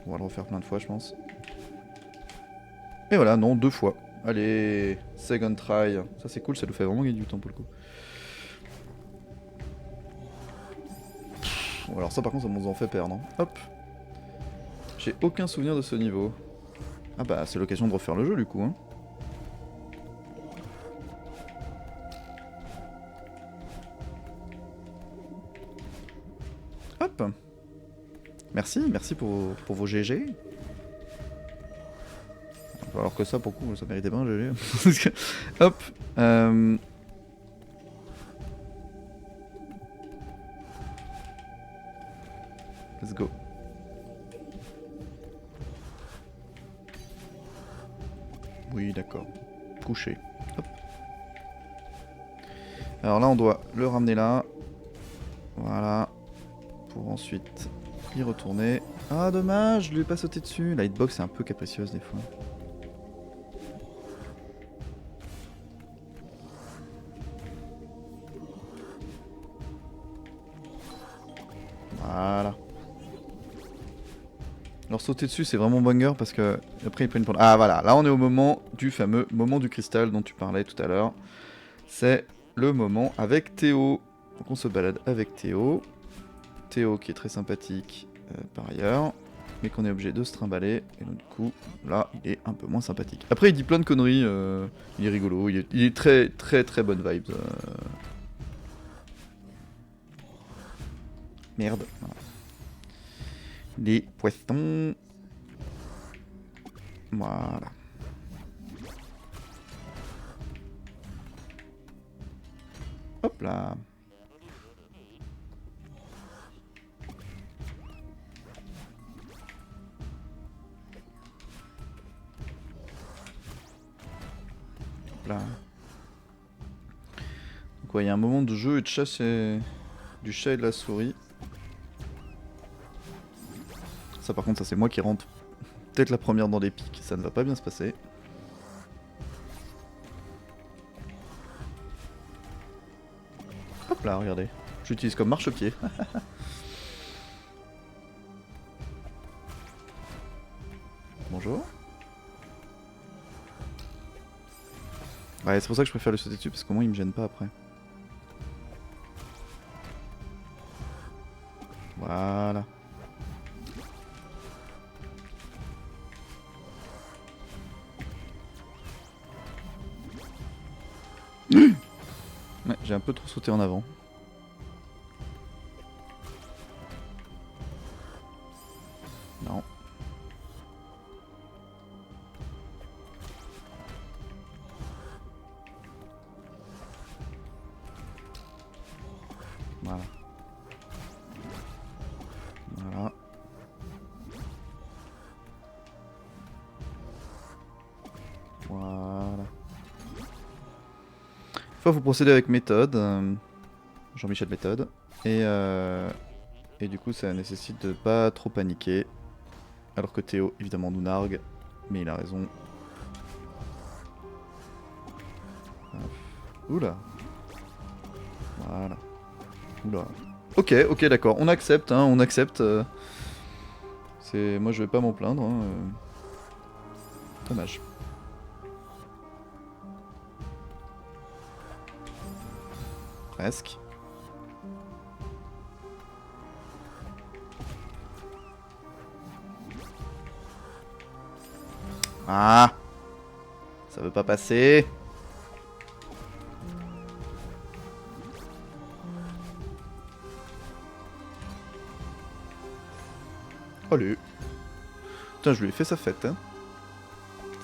On va le refaire plein de fois, je pense. Et voilà, non, 2 fois. Allez, second try. Ça c'est cool, ça nous fait vraiment gagner du temps pour le coup. Bon, alors ça par contre ça nous en fait perdre. Hein. Hop. J'ai aucun souvenir de ce niveau. Ah bah c'est l'occasion de refaire le jeu du coup. Hein. Hop. Merci pour vos GG. Alors que ça, pour le coup, ça méritait pas un GG. Hop. Let's go. Oui, d'accord. Couché. Hop. Alors là, on doit le ramener là. Voilà. Pour ensuite y retourner. Ah, dommage, je lui ai pas sauté dessus. La hitbox est un peu capricieuse des fois. Voilà. Alors sauter dessus c'est vraiment banger parce que après ils prennent pour... Ah voilà, là on est au moment du fameux moment du cristal dont tu parlais tout à l'heure. C'est le moment avec Théo. Donc on se balade avec Théo. Théo qui est très sympathique par ailleurs, mais qu'on est obligé de se trimballer. Et donc du coup, là il est un peu moins sympathique. Après il dit plein de conneries, il est rigolo, il est très très très bonne vibes. Merde. Voilà. Les poissons. Voilà. Hop là. Hop là. Donc ouais, il y a un moment de jeu et de chasse et... du chat et de la souris. Ça par contre, ça c'est moi qui rentre peut-être la première dans les pics, ça ne va pas bien se passer. Hop là, regardez. J'utilise comme marchepied. Bonjour. Ouais, c'est pour ça que je préfère le sauter dessus, parce qu'au moins il me gêne pas après. Voilà. Ouais, j'ai un peu trop sauté en avant. Non. Voilà. Voilà. Voilà. Fois, faut procéder avec méthode. Jean-Michel méthode. Et du coup, ça nécessite de pas trop paniquer. Alors que Théo, évidemment, nous nargue. Mais il a raison. Oula. Voilà. Oula. Ok, ok, d'accord. On accepte, hein, on accepte. Moi, je vais pas m'en plaindre. Hein, Dommage. Presque. Ah, ça veut pas passer. Allez. Putain, je lui ai fait sa fête, hein.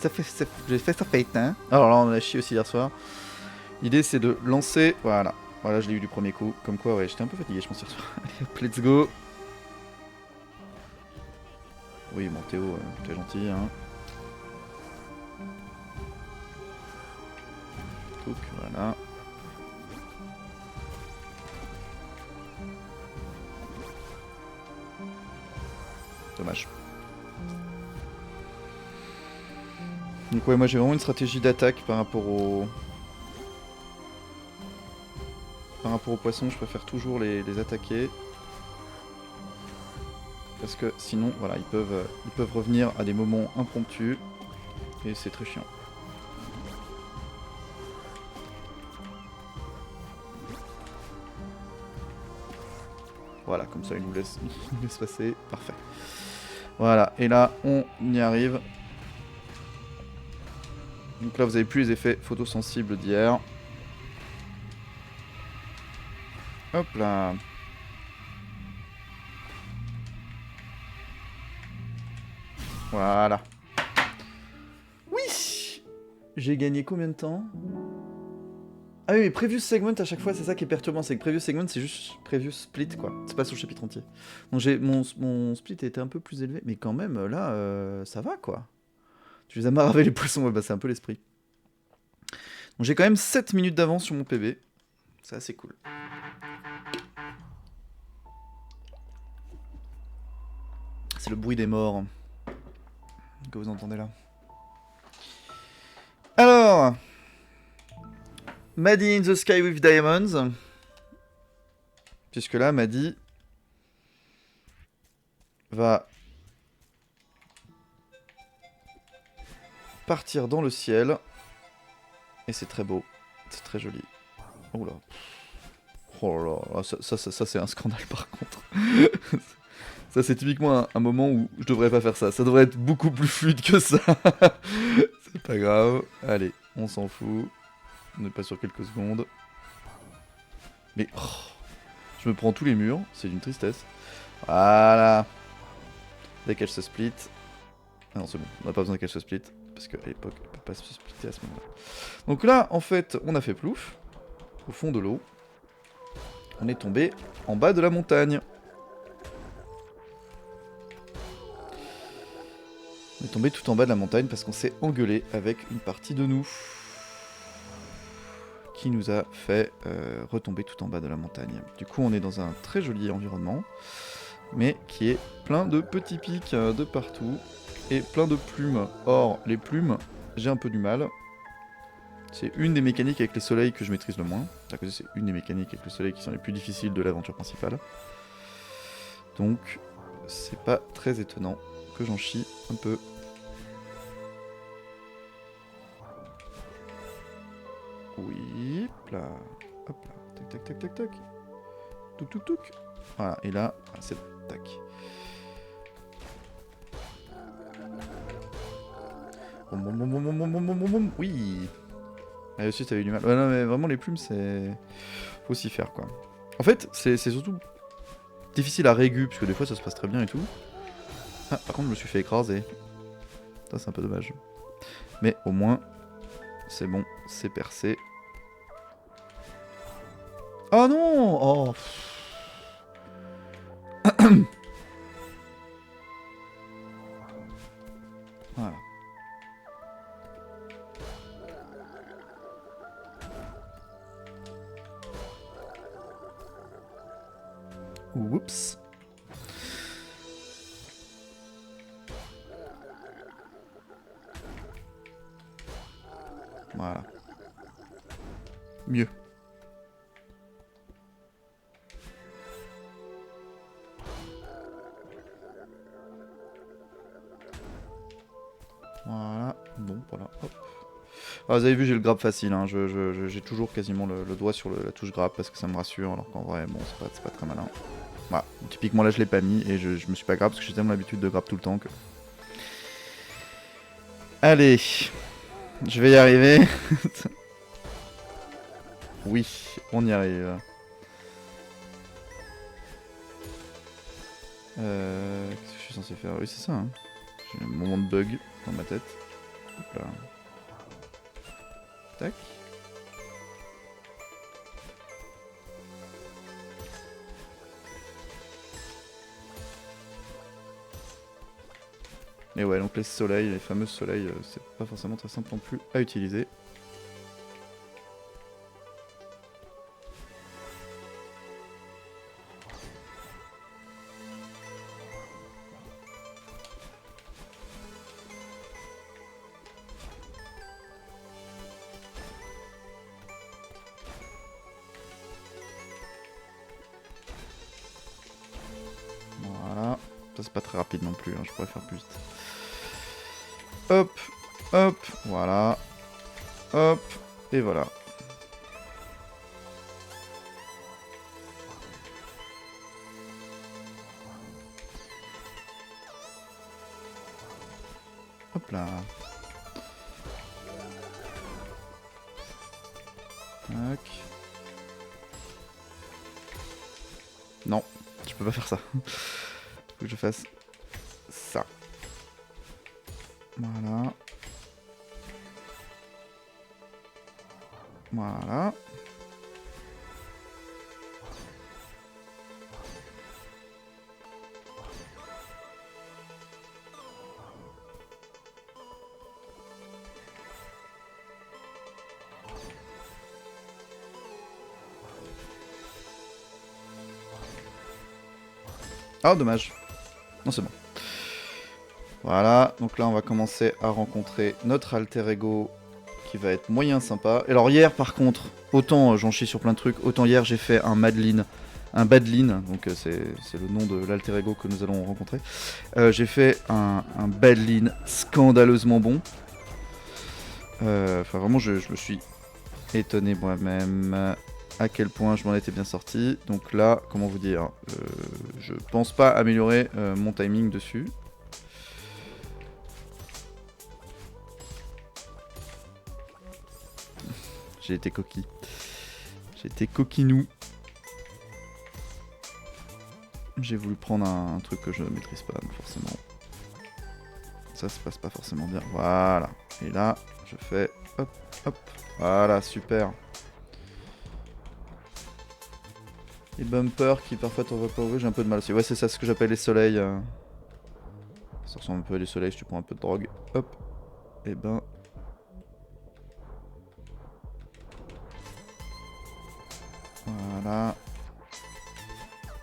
J'ai fait sa fête, hein. Alors là, on a chié aussi hier soir. L'idée, c'est de lancer... Voilà. Voilà, je l'ai eu du premier coup. Comme quoi, ouais, j'étais un peu fatigué, je pense, hier soir. Allez, hop, let's go. Oui, bon, Théo, t'es gentil, hein. Donc, voilà. Dommage. Donc ouais, moi j'ai vraiment une stratégie d'attaque par rapport au... Par rapport aux poissons, je préfère toujours les attaquer. Parce que sinon, voilà, ils peuvent revenir à des moments impromptus. Et c'est très chiant. Voilà, comme ça, il nous laisse passer. Parfait. Voilà, et là, on y arrive. Donc là, vous avez plus les effets photosensibles d'hier. Hop là. Voilà. Oui. J'ai gagné combien de temps? Ah oui, mais Previous Segment à chaque fois, c'est ça qui est perturbant, c'est que Previous Segment c'est juste Previous Split quoi, c'est pas sur le chapitre entier. Donc mon split était un peu plus élevé, mais quand même là, ça va quoi. Tu les as maravé les poissons, ouais, bah c'est un peu l'esprit. Donc j'ai quand même 7 minutes d'avance sur mon PB, c'est assez cool. C'est le bruit des morts que vous entendez là. Alors, Maddie in the Sky with Diamonds. Puisque là, Maddie va partir dans le ciel. Et c'est très beau. C'est très joli. Oh là. Oh là là. Ça c'est un scandale par contre. Ça, c'est typiquement un moment où je devrais pas faire ça. Ça devrait être beaucoup plus fluide que ça. C'est pas grave. Allez, on s'en fout. On n'est pas sur quelques secondes. Mais oh, je me prends tous les murs. C'est d'une tristesse. Voilà. Dès qu'elle se split. Ah non, c'est bon. On n'a pas besoin qu'elle se split. Parce qu'à l'époque, elle peut pas se splitter à ce moment-là. Donc là, en fait, on a fait plouf. Au fond de l'eau. On est tombé en bas de la montagne. On est tombé tout en bas de la montagne parce qu'on s'est engueulé avec une partie de nous. Qui nous a fait retomber tout en bas de la montagne. Du coup, on est dans un très joli environnement. Mais qui est plein de petits pics de partout. Et plein de plumes. Or, les plumes, j'ai un peu du mal. C'est une des mécaniques avec les soleils que je maîtrise le moins. C'est une des mécaniques avec le soleil qui sont les plus difficiles de l'aventure principale. Donc, c'est pas très étonnant que j'en chie un peu. Oui, hop là. Hop là. Tac, tac, tac, tac, tac. Touk, touk, touk. Voilà, et là, c'est tac. Oui. Ah, aussi, t'avais eu du mal. Ouais, non, mais vraiment, les plumes, c'est. Faut s'y faire, quoi. En fait, c'est surtout difficile à régu, parce que des fois, ça se passe très bien et tout. Ah, par contre, je me suis fait écraser. Ça, c'est un peu dommage. Mais au moins, c'est bon, c'est percé. Oh non! Oh! Voilà. Oups. Voilà. Mieux. Voilà. Bon, voilà. Hop. Ah, vous avez vu, j'ai le grab facile. Hein. J'ai toujours quasiment le doigt sur la touche grab parce que ça me rassure. Alors qu'en vrai, bon, c'est pas très malin. Voilà. Typiquement, là, je l'ai pas mis et je me suis pas grab parce que j'ai tellement l'habitude de grab tout le temps que. Allez. Je vais y arriver. Oui, on y arrive. Qu'est-ce que je suis censé faire? Oui, c'est ça. Hein. J'ai un moment de bug dans ma tête. Hop là. Tac. Et ouais, donc les soleils, les fameux soleils, c'est pas forcément très simple non plus à utiliser. Voilà. Ça c'est pas très rapide non plus, hein, je pourrais faire plus vite. Hop, hop, voilà. Hop, et voilà. Hop là. Tac. Non, je peux pas faire ça. Faut que je fasse ça. Voilà. Voilà. Ah, dommage. Non, c'est bon. Voilà, donc là on va commencer à rencontrer notre alter ego qui va être moyen sympa. Et alors hier par contre, autant j'en chie sur plein de trucs, autant hier j'ai fait un Madeline, un Badline, donc c'est le nom de l'alter ego que nous allons rencontrer. J'ai fait un Badline scandaleusement bon. Enfin vraiment je me suis étonné moi-même à quel point je m'en étais bien sorti. Donc là, comment vous dire, je pense pas améliorer mon timing dessus. J'ai été coquille. J'ai été coquinou. J'ai voulu prendre un truc que je ne maîtrise pas, donc forcément. Ça se passe pas forcément bien. Voilà. Et là, je fais hop, hop. Voilà, super. Les bumpers qui parfois t'en voient pas ouvrir, j'ai un peu de mal aussi. Ouais, c'est ça, ce que j'appelle les soleils. Ça ressemble un peu à des soleils si tu prends un peu de drogue. Hop. Et ben. Voilà.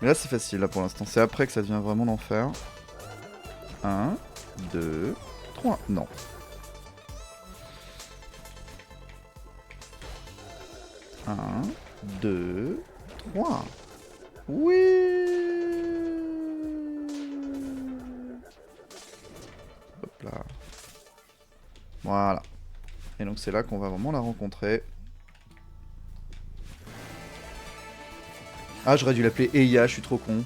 Mais là, c'est facile, là, pour l'instant. C'est après que ça devient vraiment l'enfer. 1, 2, 3. Non. Un, 2, 3. Oui. Hop là. Voilà. Et donc c'est là qu'on va vraiment la rencontrer. Ah, j'aurais dû l'appeler Eya, je suis trop con.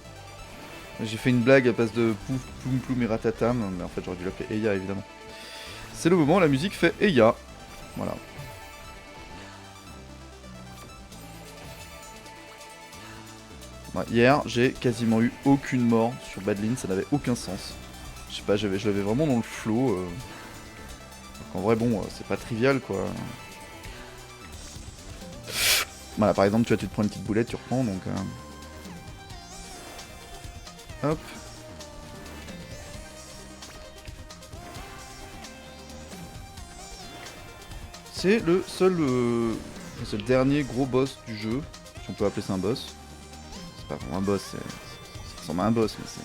J'ai fait une blague à base de pouf, ploum, ploum et ratatam, mais en fait j'aurais dû l'appeler Eya évidemment. C'est le moment où la musique fait Eya. Voilà. Ouais, hier, j'ai quasiment eu aucune mort sur Badline, ça n'avait aucun sens. Je sais pas, je l'avais vraiment dans le flow. En vrai, bon, c'est pas trivial quoi. Voilà, par exemple, tu vois, tu te prends une petite boulette, tu reprends donc. Hop. C'est le seul. C'est le dernier gros boss du jeu, si on peut appeler ça un boss. C'est pas vraiment un boss, ça ressemble à un boss, mais c'est.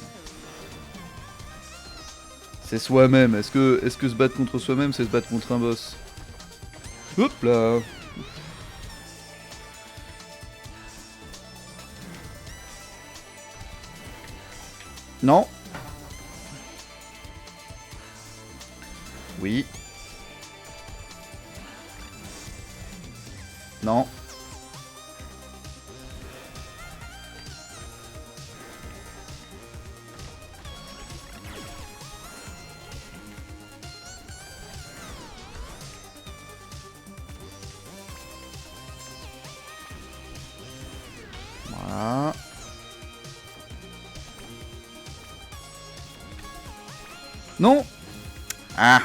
C'est soi-même. Est-ce que se battre contre soi-même, c'est se battre contre un boss? Hop là. Non. Oui. Non. Voilà. Non. Ah.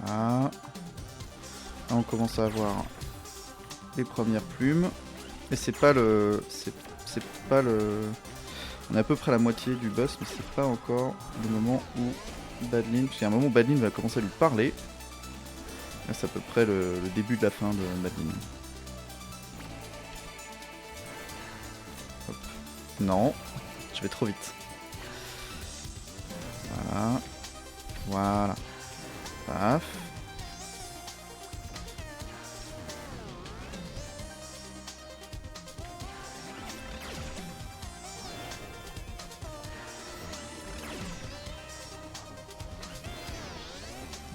Voilà. Là, on commence à avoir les premières plumes. Et c'est pas le... C'est pas le... On est à peu près à la moitié du boss, mais c'est pas encore le moment où Badline... Parce qu'il y a un moment où Badline va commencer à lui parler. Là, c'est à peu près le début de la fin de Badline. Hop. Non, je vais trop vite. Voilà. Voilà. Paf.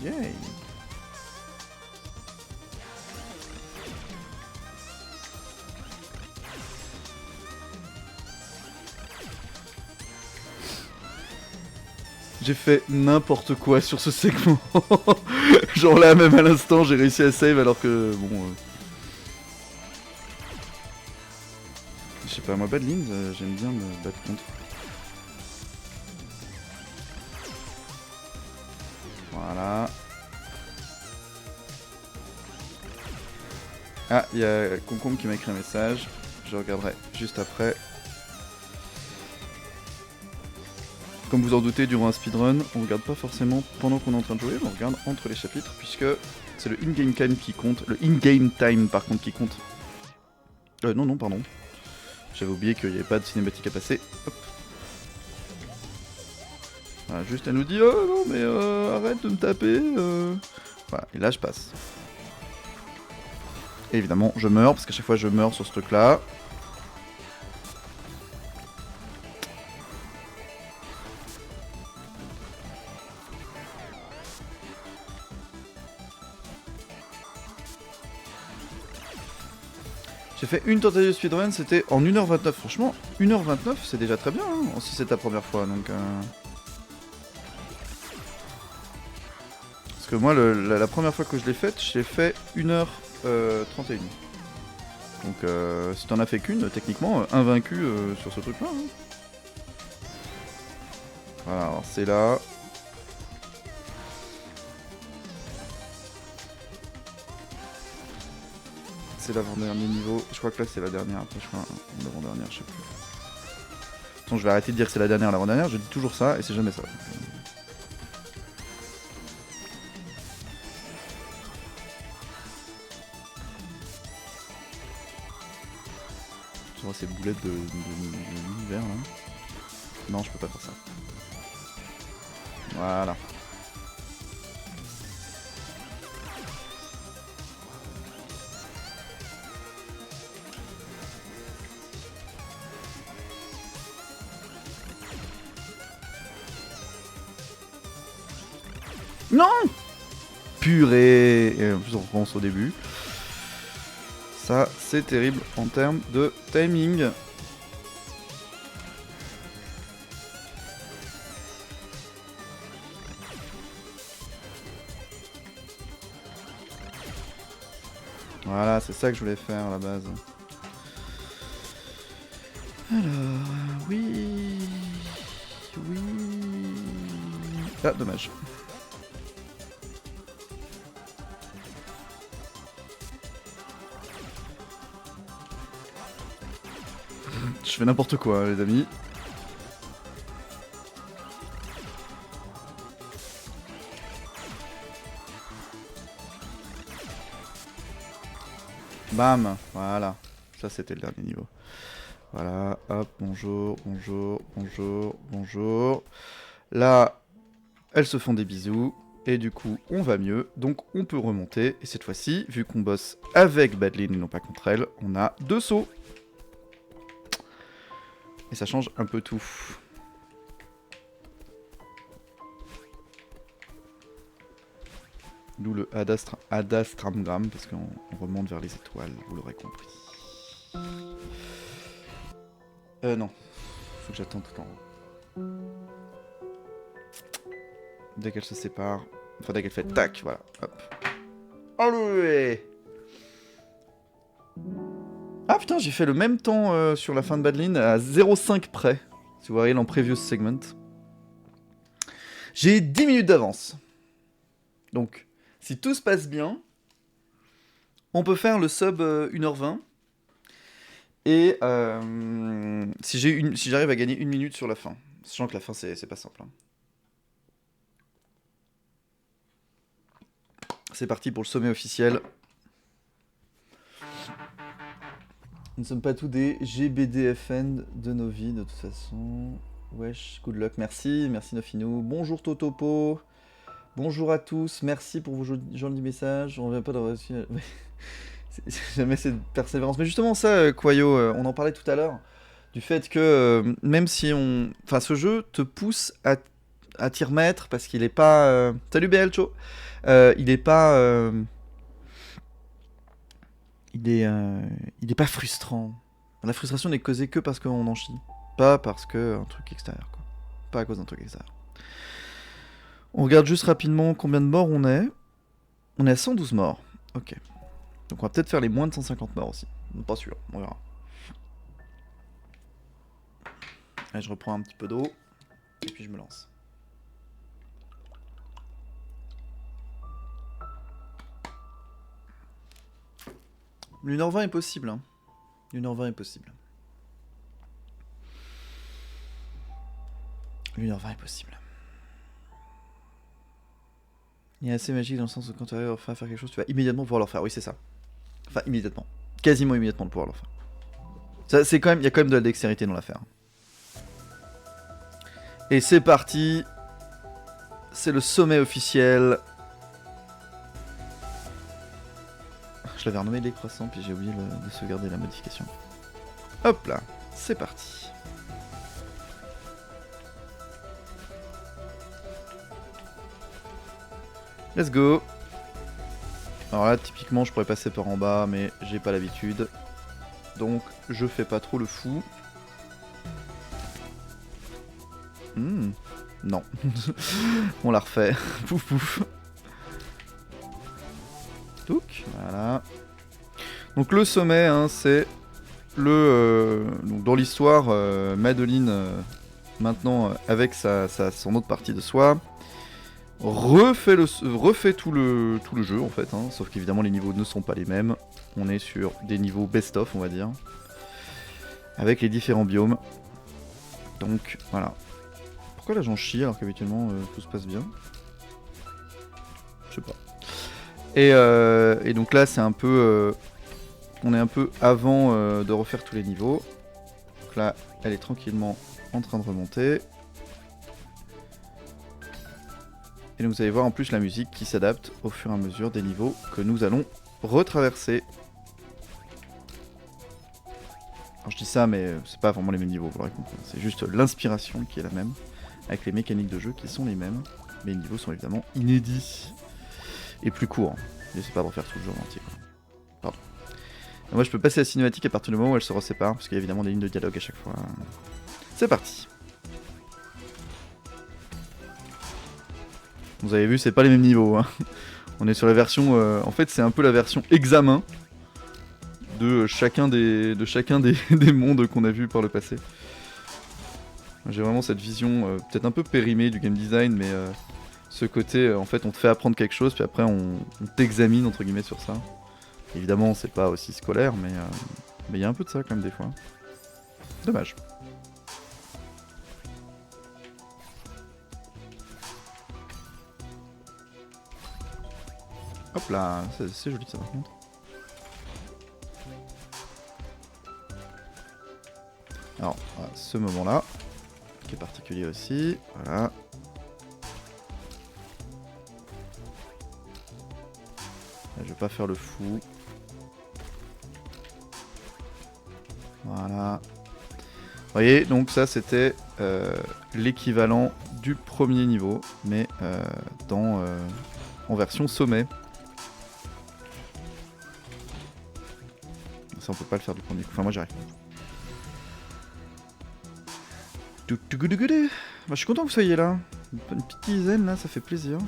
Yay. J'ai fait n'importe quoi sur ce segment. Genre là, même à l'instant, j'ai réussi à save alors que... Bon... Je sais pas, moi, Badlands, j'aime bien me battre contre. Voilà. Ah, il y a Concombre qui m'a écrit un message. Je regarderai juste après. Comme vous en doutez, durant un speedrun, on regarde pas forcément pendant qu'on est en train de jouer, on regarde entre les chapitres, puisque c'est le in-game time qui compte. Le in-game time, par contre, qui compte. Non, pardon. J'avais oublié qu'il n'y avait pas de cinématique à passer. Hop. Voilà, juste elle nous dit « Oh non, mais arrête de me taper Voilà, et là je passe. Et évidemment, je meurs, parce qu'à chaque fois je meurs sur ce truc-là. J'ai fait une tentative de speedrun, c'était en 1h29. Franchement, 1h29, c'est déjà très bien, hein, si c'est ta première fois, donc... Parce que moi, la première fois que je l'ai faite, je l'ai fait 1h31. Donc, si t'en as fait qu'une, techniquement, invaincu sur ce truc-là. Hein. Voilà, alors c'est là... C'est l'avant-dernier niveau. Je crois que là c'est la dernière. Après je crois l'avant-dernière, je sais plus. De toute façon, je vais arrêter de dire que c'est la dernière, l'avant-dernière. Je dis toujours ça et c'est jamais ça. Tu vois ces boulettes de l'univers là. Non, je peux pas faire ça. Voilà. Non! Purée! Et en plus on recommence au début. Ça, c'est terrible en termes de timing. Voilà, c'est ça que je voulais faire à la base. Alors, oui... Oui... Ah, dommage. Je fais n'importe quoi, les amis. Bam, voilà. Ça, c'était le dernier niveau. Voilà, hop, bonjour, bonjour, bonjour, bonjour. Là, elles se font des bisous. Et du coup, on va mieux. Donc, on peut remonter. Et cette fois-ci, vu qu'on bosse avec Badlands et non pas contre elle, on a 2 sauts. Et ça change un peu tout. D'où le Adastramgram, parce qu'on remonte vers les étoiles, vous l'aurez compris. Non. Faut que j'attende tout en haut. Dès qu'elle se sépare... Enfin, dès qu'elle fait tac, voilà. Hop. Allez! Ah putain, j'ai fait le même temps sur la fin de Badlands à 0,5 près. Si vous voyez dans Previous Segment. J'ai 10 minutes d'avance. Donc, si tout se passe bien, on peut faire le sub 1h20. Et si j'arrive à gagner 1 minute sur la fin. Sachant que la fin, c'est pas simple. Hein. C'est parti pour le sommet officiel. Nous ne sommes pas tous des GBDFN de nos vies, de toute façon. Wesh, good luck. Merci Nofinou. Bonjour Totopo. Bonjour à tous. Merci pour vos jolis messages. On ne vient pas d'avoir reçu... Jamais cette persévérance. Mais justement ça, Kwayo, on en parlait tout à l'heure. Du fait que même si on... Enfin, ce jeu te pousse à t'y remettre parce qu'il est pas... Salut BLCho. Il est pas... Il est pas frustrant. La frustration n'est causée que parce qu'on en chie. Pas parce que un truc extérieur, quoi. Pas à cause d'un truc extérieur. On regarde juste rapidement combien de morts on est. On est à 112 morts. Ok. Donc on va peut-être faire les moins de 150 morts aussi. Pas sûr, on verra. Allez, je reprends un petit peu d'eau. Et puis je me lance. L'1h20 est possible. Hein. 1h20 est possible. 1h20 est possible. Il est assez magique dans le sens où quand tu arrives enfin à faire quelque chose, tu vas immédiatement pouvoir le faire. Oui, c'est ça. Enfin, immédiatement. Quasiment immédiatement de pouvoir le faire. Ça, c'est quand même, il y a quand même de la dextérité dans l'affaire. Et c'est parti. C'est le sommet officiel. Je l'avais renommé les croissants, puis j'ai oublié de sauvegarder la modification. Hop là, c'est parti. Let's go. Alors là, typiquement, je pourrais passer par en bas, mais j'ai pas l'habitude. Donc, je fais pas trop le fou. Non. On la refait. Pouf pouf. Touc, voilà. Donc le sommet, hein, c'est le... donc dans l'histoire, Madeline, maintenant, avec son autre partie de soi, refait tout le jeu, en fait. Hein, sauf qu'évidemment, les niveaux ne sont pas les mêmes. On est sur des niveaux best-of, on va dire. Avec les différents biomes. Donc, voilà. Pourquoi là j'en chie alors qu'habituellement tout se passe bien? Je sais pas. Et donc là c'est un peu... on est un peu avant de refaire tous les niveaux. Donc là elle est tranquillement en train de remonter. Et donc vous allez voir en plus la musique qui s'adapte au fur et à mesure des niveaux que nous allons retraverser. Alors je dis ça mais c'est pas vraiment les mêmes niveaux, vous l'aurez compris. C'est juste l'inspiration qui est la même. Avec les mécaniques de jeu qui sont les mêmes, mais les niveaux sont évidemment inédits et plus courts. N'essaie pas de refaire tout le jeu en entier. Pardon. Et moi je peux passer la cinématique à partir du moment où elle se resépare, parce qu'il y a évidemment des lignes de dialogue à chaque fois. C'est parti. Vous avez vu, c'est pas les mêmes niveaux. Hein. On est sur la version... en fait c'est un peu la version examen de chacun des mondes qu'on a vus par le passé. J'ai vraiment cette vision peut-être un peu périmée du game design, mais ce côté, en fait, on te fait apprendre quelque chose, puis après on t'examine, entre guillemets, sur ça. Évidemment, c'est pas aussi scolaire, mais il y a un peu de ça quand même des fois. Dommage. Hop là, c'est joli ça par contre. Alors, voilà, ce moment-là, qui est particulier aussi, voilà. Là, je vais pas faire le fou. Voilà. Vous voyez, donc ça c'était l'équivalent du premier niveau, mais en version sommet. Ça on peut pas le faire du premier coup, enfin moi j'arrive. Bah, je suis content que vous soyez là. Une petite dizaine là, ça fait plaisir.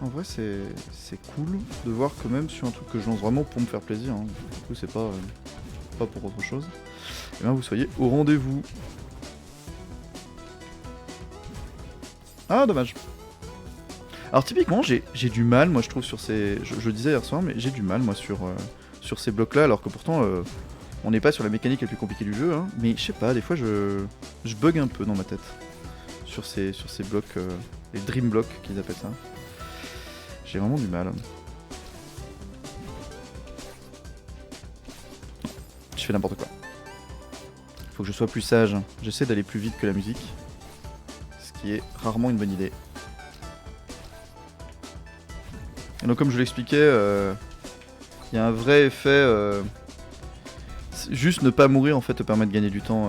En vrai c'est cool de voir que même sur un truc que je lance vraiment pour me faire plaisir, hein. Du coup c'est pas pour autre chose. Et bien vous soyez au rendez-vous. Ah dommage. Alors typiquement j'ai du mal moi je trouve sur ces... Je le disais hier soir mais j'ai du mal moi sur ces blocs là alors que pourtant on n'est pas sur la mécanique la plus compliquée du jeu, hein, mais je sais pas, des fois je bug un peu dans ma tête sur ces blocs, les dream blocks qu'ils appellent ça. J'ai vraiment du mal. Je fais n'importe quoi. Faut que je sois plus sage. J'essaie d'aller plus vite que la musique, ce qui est rarement une bonne idée. Et donc comme je l'expliquais, il y a un vrai effet... juste ne pas mourir en fait te permet de gagner du temps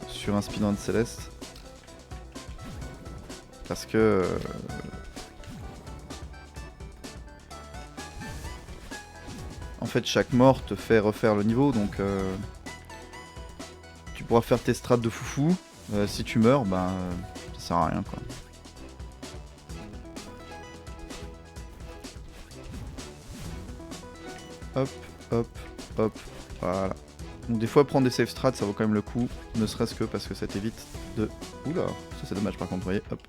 sur un speedrun céleste. Parce que... en fait chaque mort te fait refaire le niveau, donc tu pourras faire tes strats de foufou. Si tu meurs, bah ça sert à rien quoi. hop, hop, hop, voilà. Donc des fois prendre des safe strats ça vaut quand même le coup, ne serait-ce que parce que ça t'évite de... Oula, ça c'est dommage par contre, vous voyez, hop.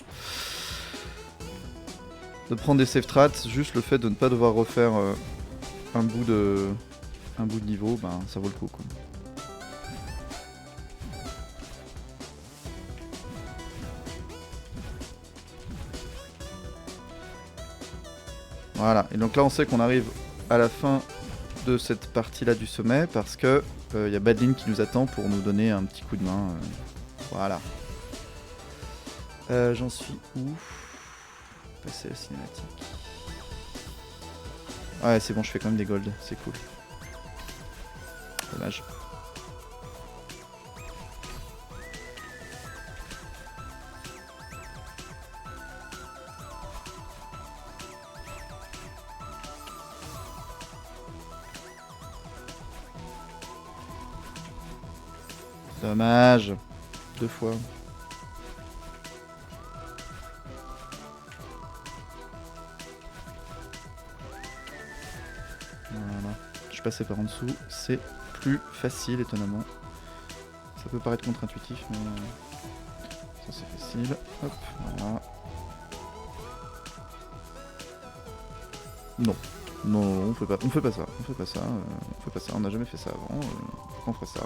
De prendre des safe strats, juste le fait de ne pas devoir refaire un bout de niveau, ben ça vaut le coup quoi. Voilà, et donc là on sait qu'on arrive à la fin de cette partie là du sommet parce que y a Badlin qui nous attend pour nous donner un petit coup de main. Voilà. J'en suis où? Passer la cinématique. Ouais c'est bon, je fais quand même des golds, c'est cool. Dommage. Dommage. 2 fois. Voilà. Je suis passé par en dessous. C'est plus facile, étonnamment. Ça peut paraître contre-intuitif, mais... ça c'est facile. Hop, voilà. Non. Non, on fait pas ça. On fait pas ça. On fait pas ça. On n'a jamais fait ça avant. On ferait ça.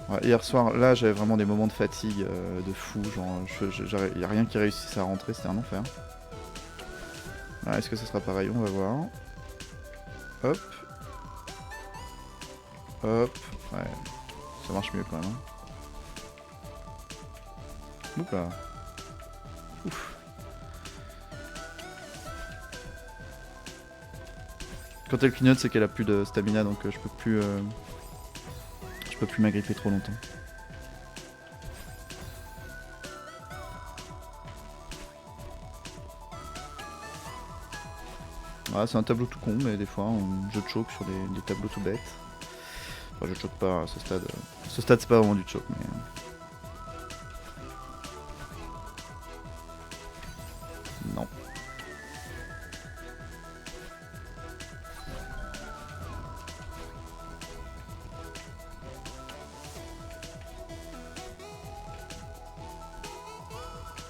Ouais, hier soir, là, j'avais vraiment des moments de fatigue de fou. Genre, y a rien qui réussissait à rentrer. C'était un enfer. Est-ce que ça sera pareil? On va voir. Hop. Hop. Ouais. Ça marche mieux quand même. Oups là. Ouf. Quand elle clignote, c'est qu'elle a plus de stamina, donc je peux plus m'agripper trop longtemps. Ouais, c'est un tableau tout con, mais des fois je choke sur des tableaux tout bêtes. Enfin, je choke pas à ce stade. À ce stade, c'est pas vraiment du choke, mais... Non.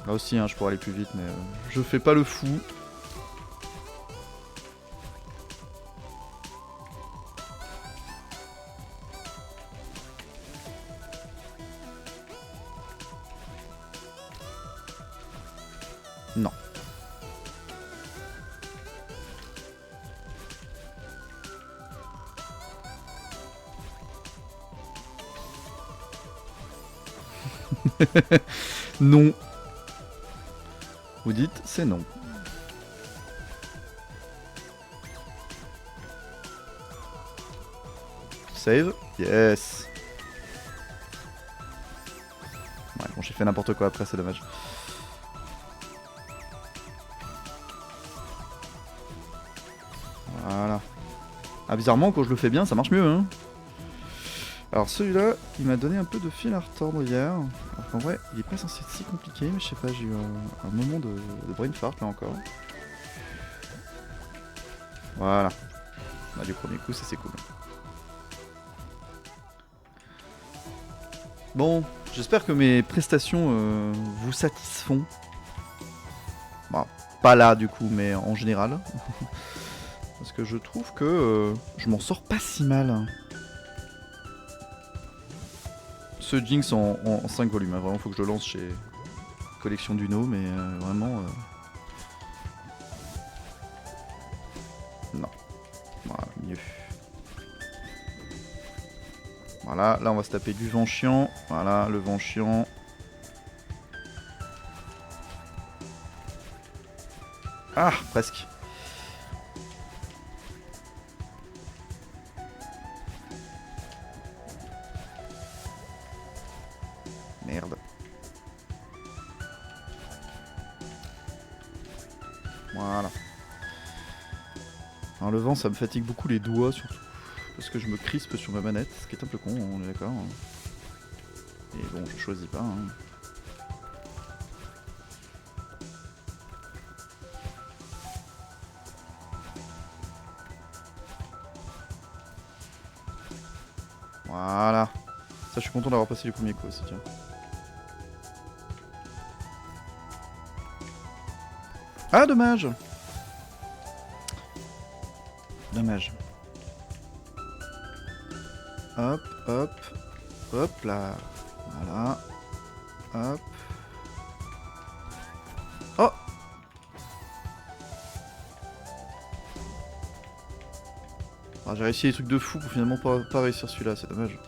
Là aussi, hein, je pourrais aller plus vite, mais je fais pas le fou. Non. Non. Vous dites, c'est non. Save. Yes. Ouais, bon, j'ai fait n'importe quoi après, c'est dommage. Voilà. Ah, bizarrement, quand je le fais bien, ça marche mieux, hein. Alors celui-là, il m'a donné un peu de fil à retordre hier. Alors qu'en vrai, il est pas censé être si compliqué, mais je sais pas, j'ai eu un moment de brain fart là encore. Voilà. On a du premier coup, ça c'est cool. Bon, j'espère que mes prestations vous satisfont. Bon, pas là du coup, mais en général. Parce que je trouve que je m'en sors pas si mal. Ce Jinx en 5 volumes, hein. Vraiment faut que je le lance chez Collection d'Uno, mais vraiment... Non. Voilà, mieux. Voilà, là on va se taper du vent chiant. Voilà, le vent chiant. Ah, presque. Merde. Voilà. Alors le vent, ça me fatigue beaucoup les doigts surtout. Parce que je me crispe sur ma manette, ce qui est un peu con, on est d'accord. Et bon, je choisis pas. Hein. Voilà. Ça, je suis content d'avoir passé du premier coup aussi, tiens. Ah, dommage. Dommage. Hop, hop, hop là. Voilà. Hop. Oh! Ah, j'ai réussi des trucs de fou pour finalement pas réussir celui-là, c'est dommage.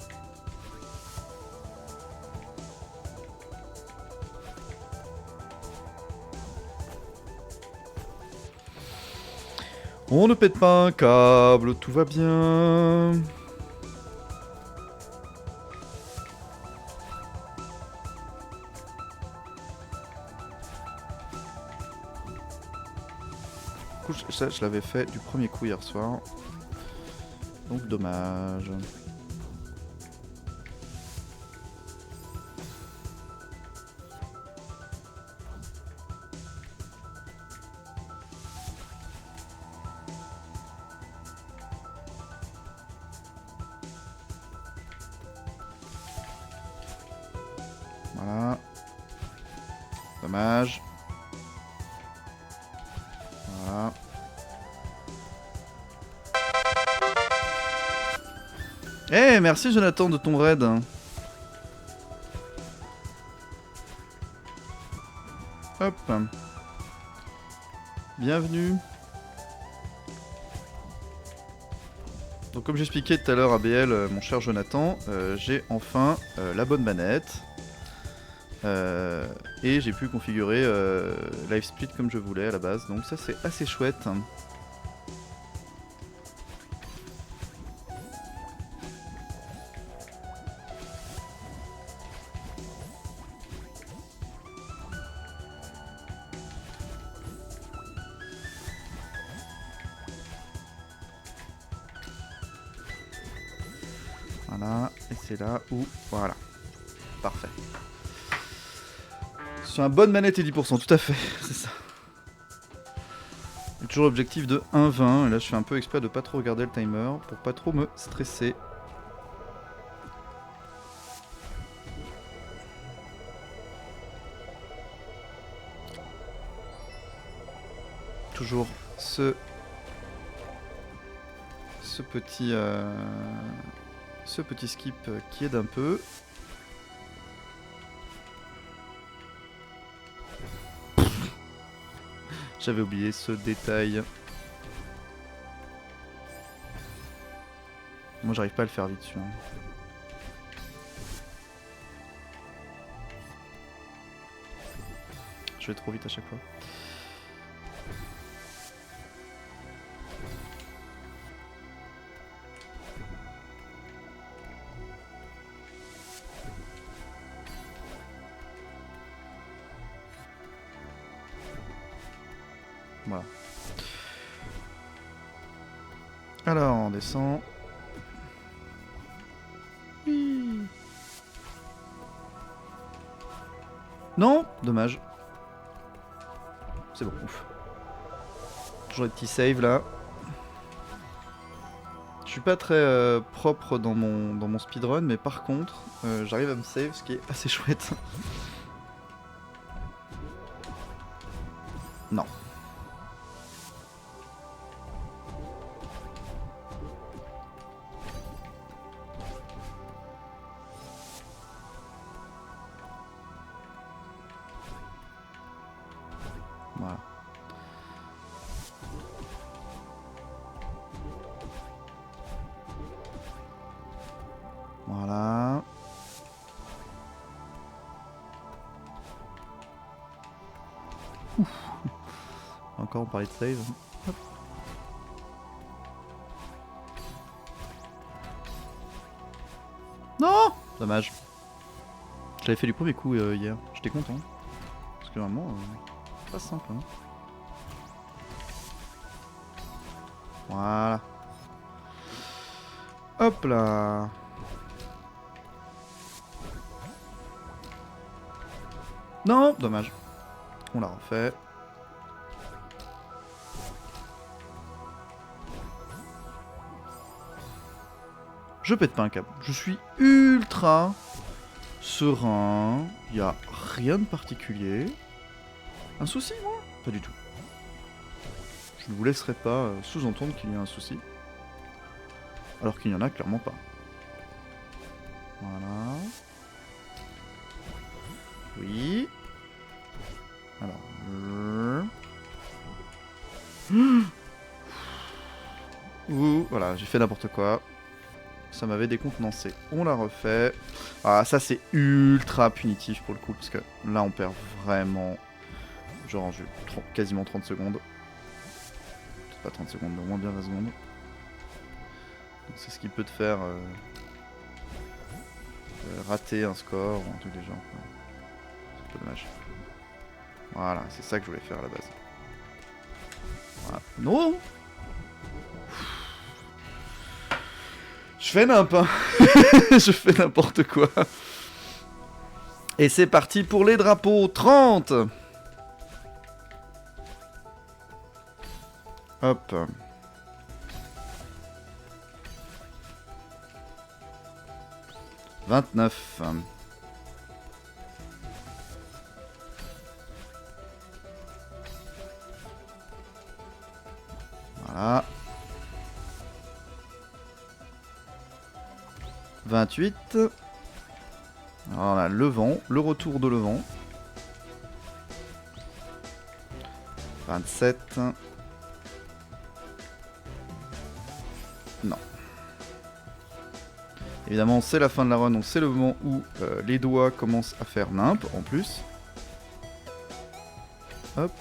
On ne pète pas un câble, tout va bien. Du coup, ça, je l'avais fait du premier coup hier soir. Donc dommage. Voilà. Dommage. Voilà. Eh, hey, merci Jonathan de ton raid. Hop. Bienvenue. Donc comme j'expliquais tout à l'heure à BL, mon cher Jonathan, j'ai enfin la bonne manette. Et j'ai pu configurer Live Split comme je voulais à la base. Donc ça c'est assez chouette. Voilà, et c'est là où... Voilà. Parfait. Sur un bonne manette et 10%, tout à fait, c'est ça. J'ai toujours l'objectif de 1,20, et là je fais un peu exprès de pas trop regarder le timer, pour pas trop me stresser. Toujours ce petit skip qui aide un peu. J'avais oublié ce détail. Moi j'arrive pas à le faire vite celui-là. Je vais trop vite à chaque fois. Voilà. Alors, on descend. Oui. Non, dommage. C'est bon, ouf. Toujours des petits saves là. Je suis pas très propre dans mon speedrun, mais par contre, j'arrive à me save, ce qui est assez chouette. Non. Voilà. Voilà. Ouf. Encore on parlait de save. Hop. Non! Dommage. Je l'avais fait du premier coup hier. J'étais content. Parce que vraiment, pas simple. Hein. Voilà. Hop là. Non, dommage. On l'a refait. Je pète pas un câble. Je suis ultra serein. Il n'y a rien de particulier. Un souci, moi? Pas du tout. Je ne vous laisserai pas sous-entendre qu'il y a un souci. Alors qu'il n'y en a clairement pas. Voilà. Oui. Alors. Ouh, voilà, j'ai fait n'importe quoi. Ça m'avait décontenancé. On l'a refait. Ah, ça c'est ultra punitif pour le coup, parce que là on perd vraiment... Genre quasiment 30 secondes. Peut-être pas 30 secondes, mais au moins bien 20 secondes. Donc c'est ce qui peut te faire rater un score ou un truc du genre. C'est un peu dommage. Voilà, c'est ça que je voulais faire à la base. Voilà. Non! Je fais n'importe hein. Je fais n'importe quoi. Et c'est parti pour les drapeaux. 30. Hop. « 29. Voilà. 28. Alors là, le vent, le retour de le vent. 27. Non. Évidemment, c'est la fin de la run, donc c'est le moment où les doigts commencent à faire nimp en plus. Hop.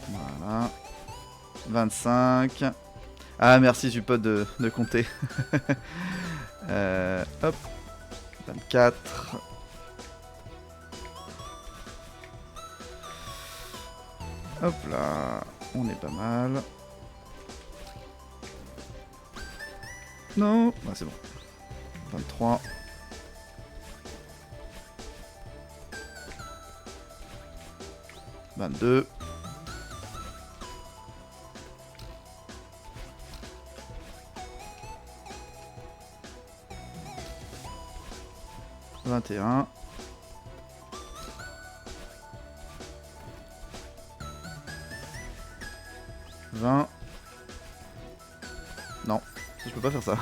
Voilà. 25. Ah, merci du pote de compter. Hop. 24. Hop là. On est pas mal. Non. Ah, c'est bon. 23. 22. 21. 20. Non, je peux pas faire ça.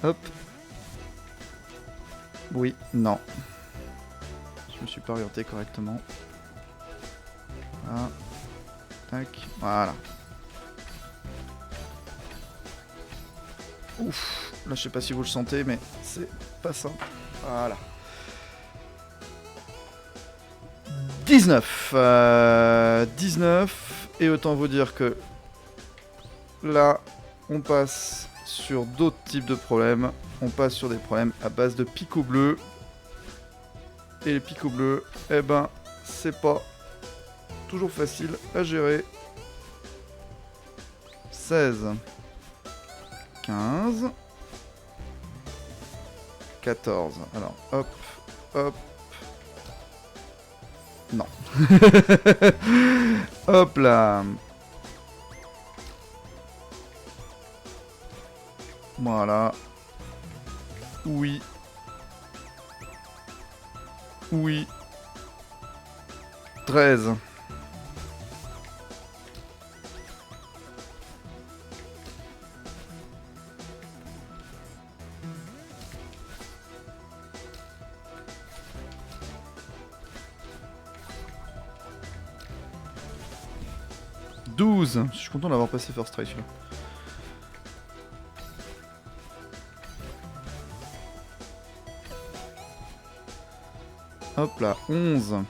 Hop. Oui, non. Je me suis pas orienté correctement. Voilà. Tac, voilà. Ouf, là je sais pas si vous le sentez, mais c'est pas simple. Voilà. 19. 19. Et autant vous dire que là, on passe sur d'autres types de problèmes. On passe sur des problèmes à base de picots bleus. Et les picots bleus, eh ben, c'est pas toujours facile à gérer. 16. 15. 14. Alors, hop, hop. Non. Hop là. Voilà. Oui. Oui. 13. Je suis content d'avoir passé First Try celui-là. Hop là, 11.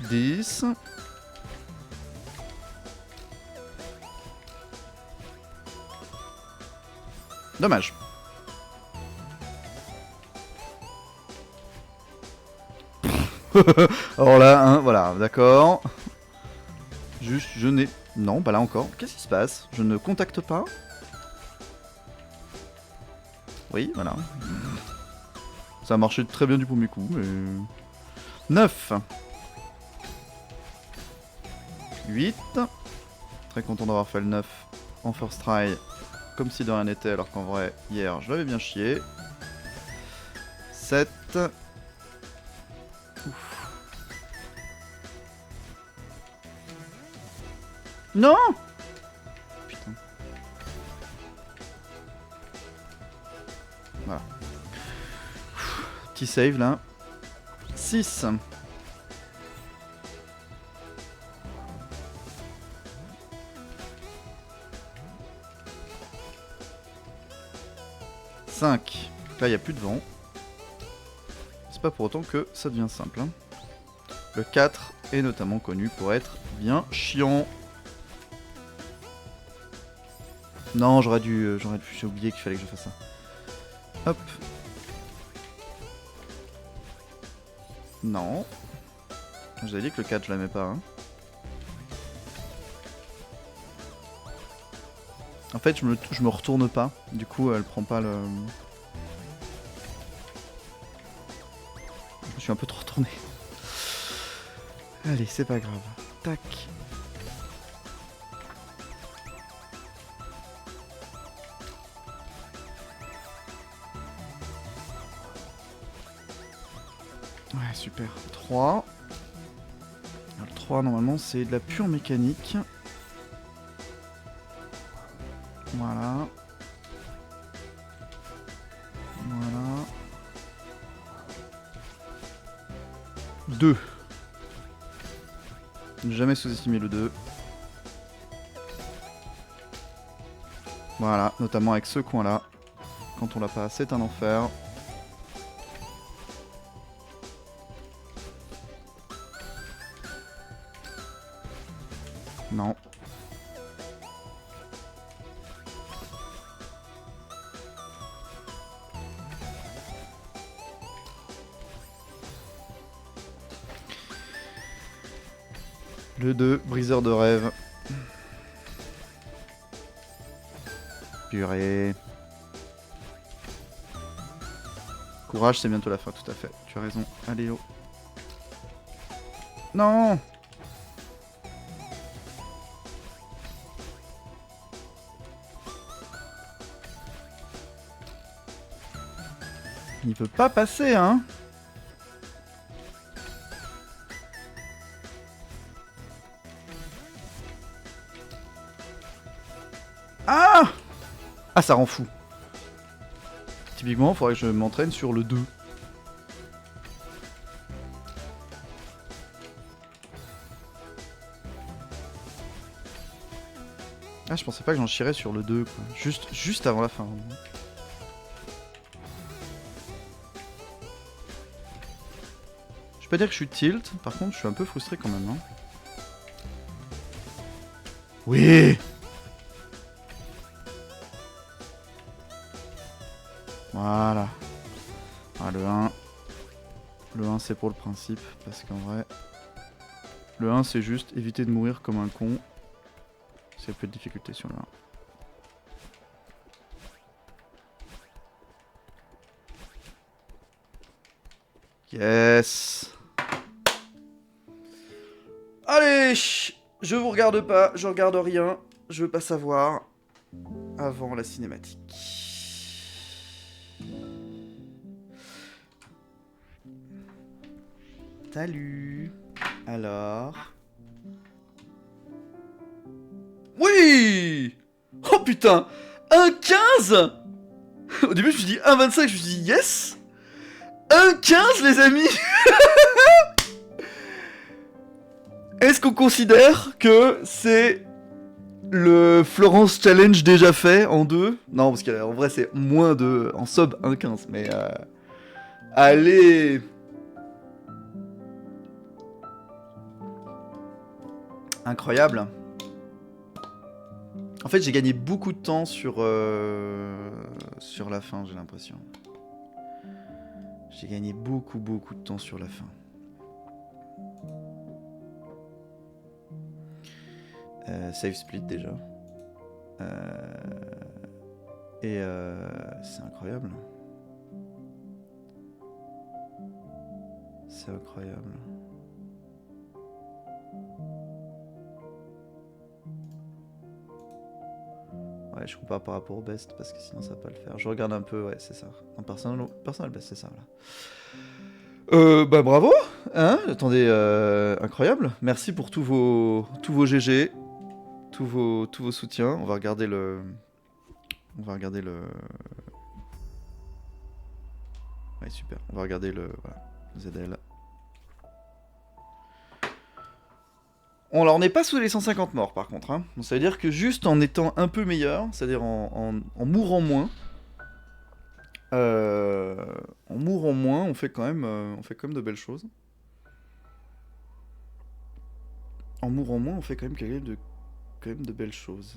10. Dommage. Alors là, hein, voilà, d'accord. Juste, je n'ai... Non, pas là encore. Qu'est-ce qui se passe? Je ne contacte pas. Oui, voilà. Ça a marché très bien du premier coup, mais... 9. 8. Très content d'avoir fait le 9 en first try, comme si de rien n'était, alors qu'en vrai, hier, je l'avais bien chié. 7. Ouf. Non! Putain. Voilà. Petit save là. 6. 5. Là, il n'y a plus de vent. C'est pas pour autant que ça devient simple. Hein. Le 4 est notamment connu pour être bien chiant. Non, j'ai oublié qu'il fallait que je fasse ça. Hop. Non. Je vous avais dit que le 4, je l'aimais pas. Hein. En fait, je me retourne pas. Du coup, elle prend pas le... Je suis un peu trop retourné. Allez, c'est pas grave. Tac. Ouais, super. 3. Alors, le 3, normalement, c'est de la pure mécanique. Voilà. Voilà. 2. Ne jamais sous-estimer le 2. Voilà, notamment avec ce coin-là. Quand on l'a pas, c'est un enfer. Non. Le 2, briseur de rêve. Purée. Courage, c'est bientôt la fin, tout à fait. Tu as raison. Allez, oh. Non! Il peut pas passer, hein? Ah! Ah, ça rend fou. Typiquement, il faudrait que je m'entraîne sur le 2. Ah, je pensais pas que j'en chierais sur le 2, quoi. Juste avant la fin. Je peux pas dire que je suis tilt, par contre, je suis un peu frustré quand même. Hein. Oui! Voilà. Ah, le 1. Le 1, c'est pour le principe, parce qu'en vrai... Le 1, c'est juste éviter de mourir comme un con. C'est un peu de difficulté sur le 1. Yes! Allez! Je vous regarde pas, je regarde rien. Je veux pas savoir. Avant la cinématique. Salut! Alors... Oui! Oh putain! Un 15! Au début, je me suis dit 1,25, je me suis dit yes! Un 15, les amis! Est-ce qu'on considère que c'est le Florence Challenge déjà fait en 2? Non, parce qu'en vrai, c'est moins de... En sub, 1,15, mais... Allez! Incroyable. En fait, j'ai gagné beaucoup de temps sur la fin, j'ai l'impression. J'ai gagné beaucoup de temps sur la fin. Save split déjà. Et c'est incroyable. c'est incroyable. Ouais, je compare par rapport au best parce que sinon ça va pas le faire. Je regarde un peu, ouais, c'est ça. En personnel best, c'est ça là. Bah bravo, hein. Attendez, incroyable. Merci pour tous vos GG, tous vos soutiens. On va regarder le. Ouais, super. On va regarder le ZL. On n'est pas sous les 150 morts par contre. Hein. Donc, ça veut dire que juste en étant un peu meilleur, c'est-à-dire en mourant moins, on fait quand même de belles choses. En mourant moins, on fait quand même de belles choses.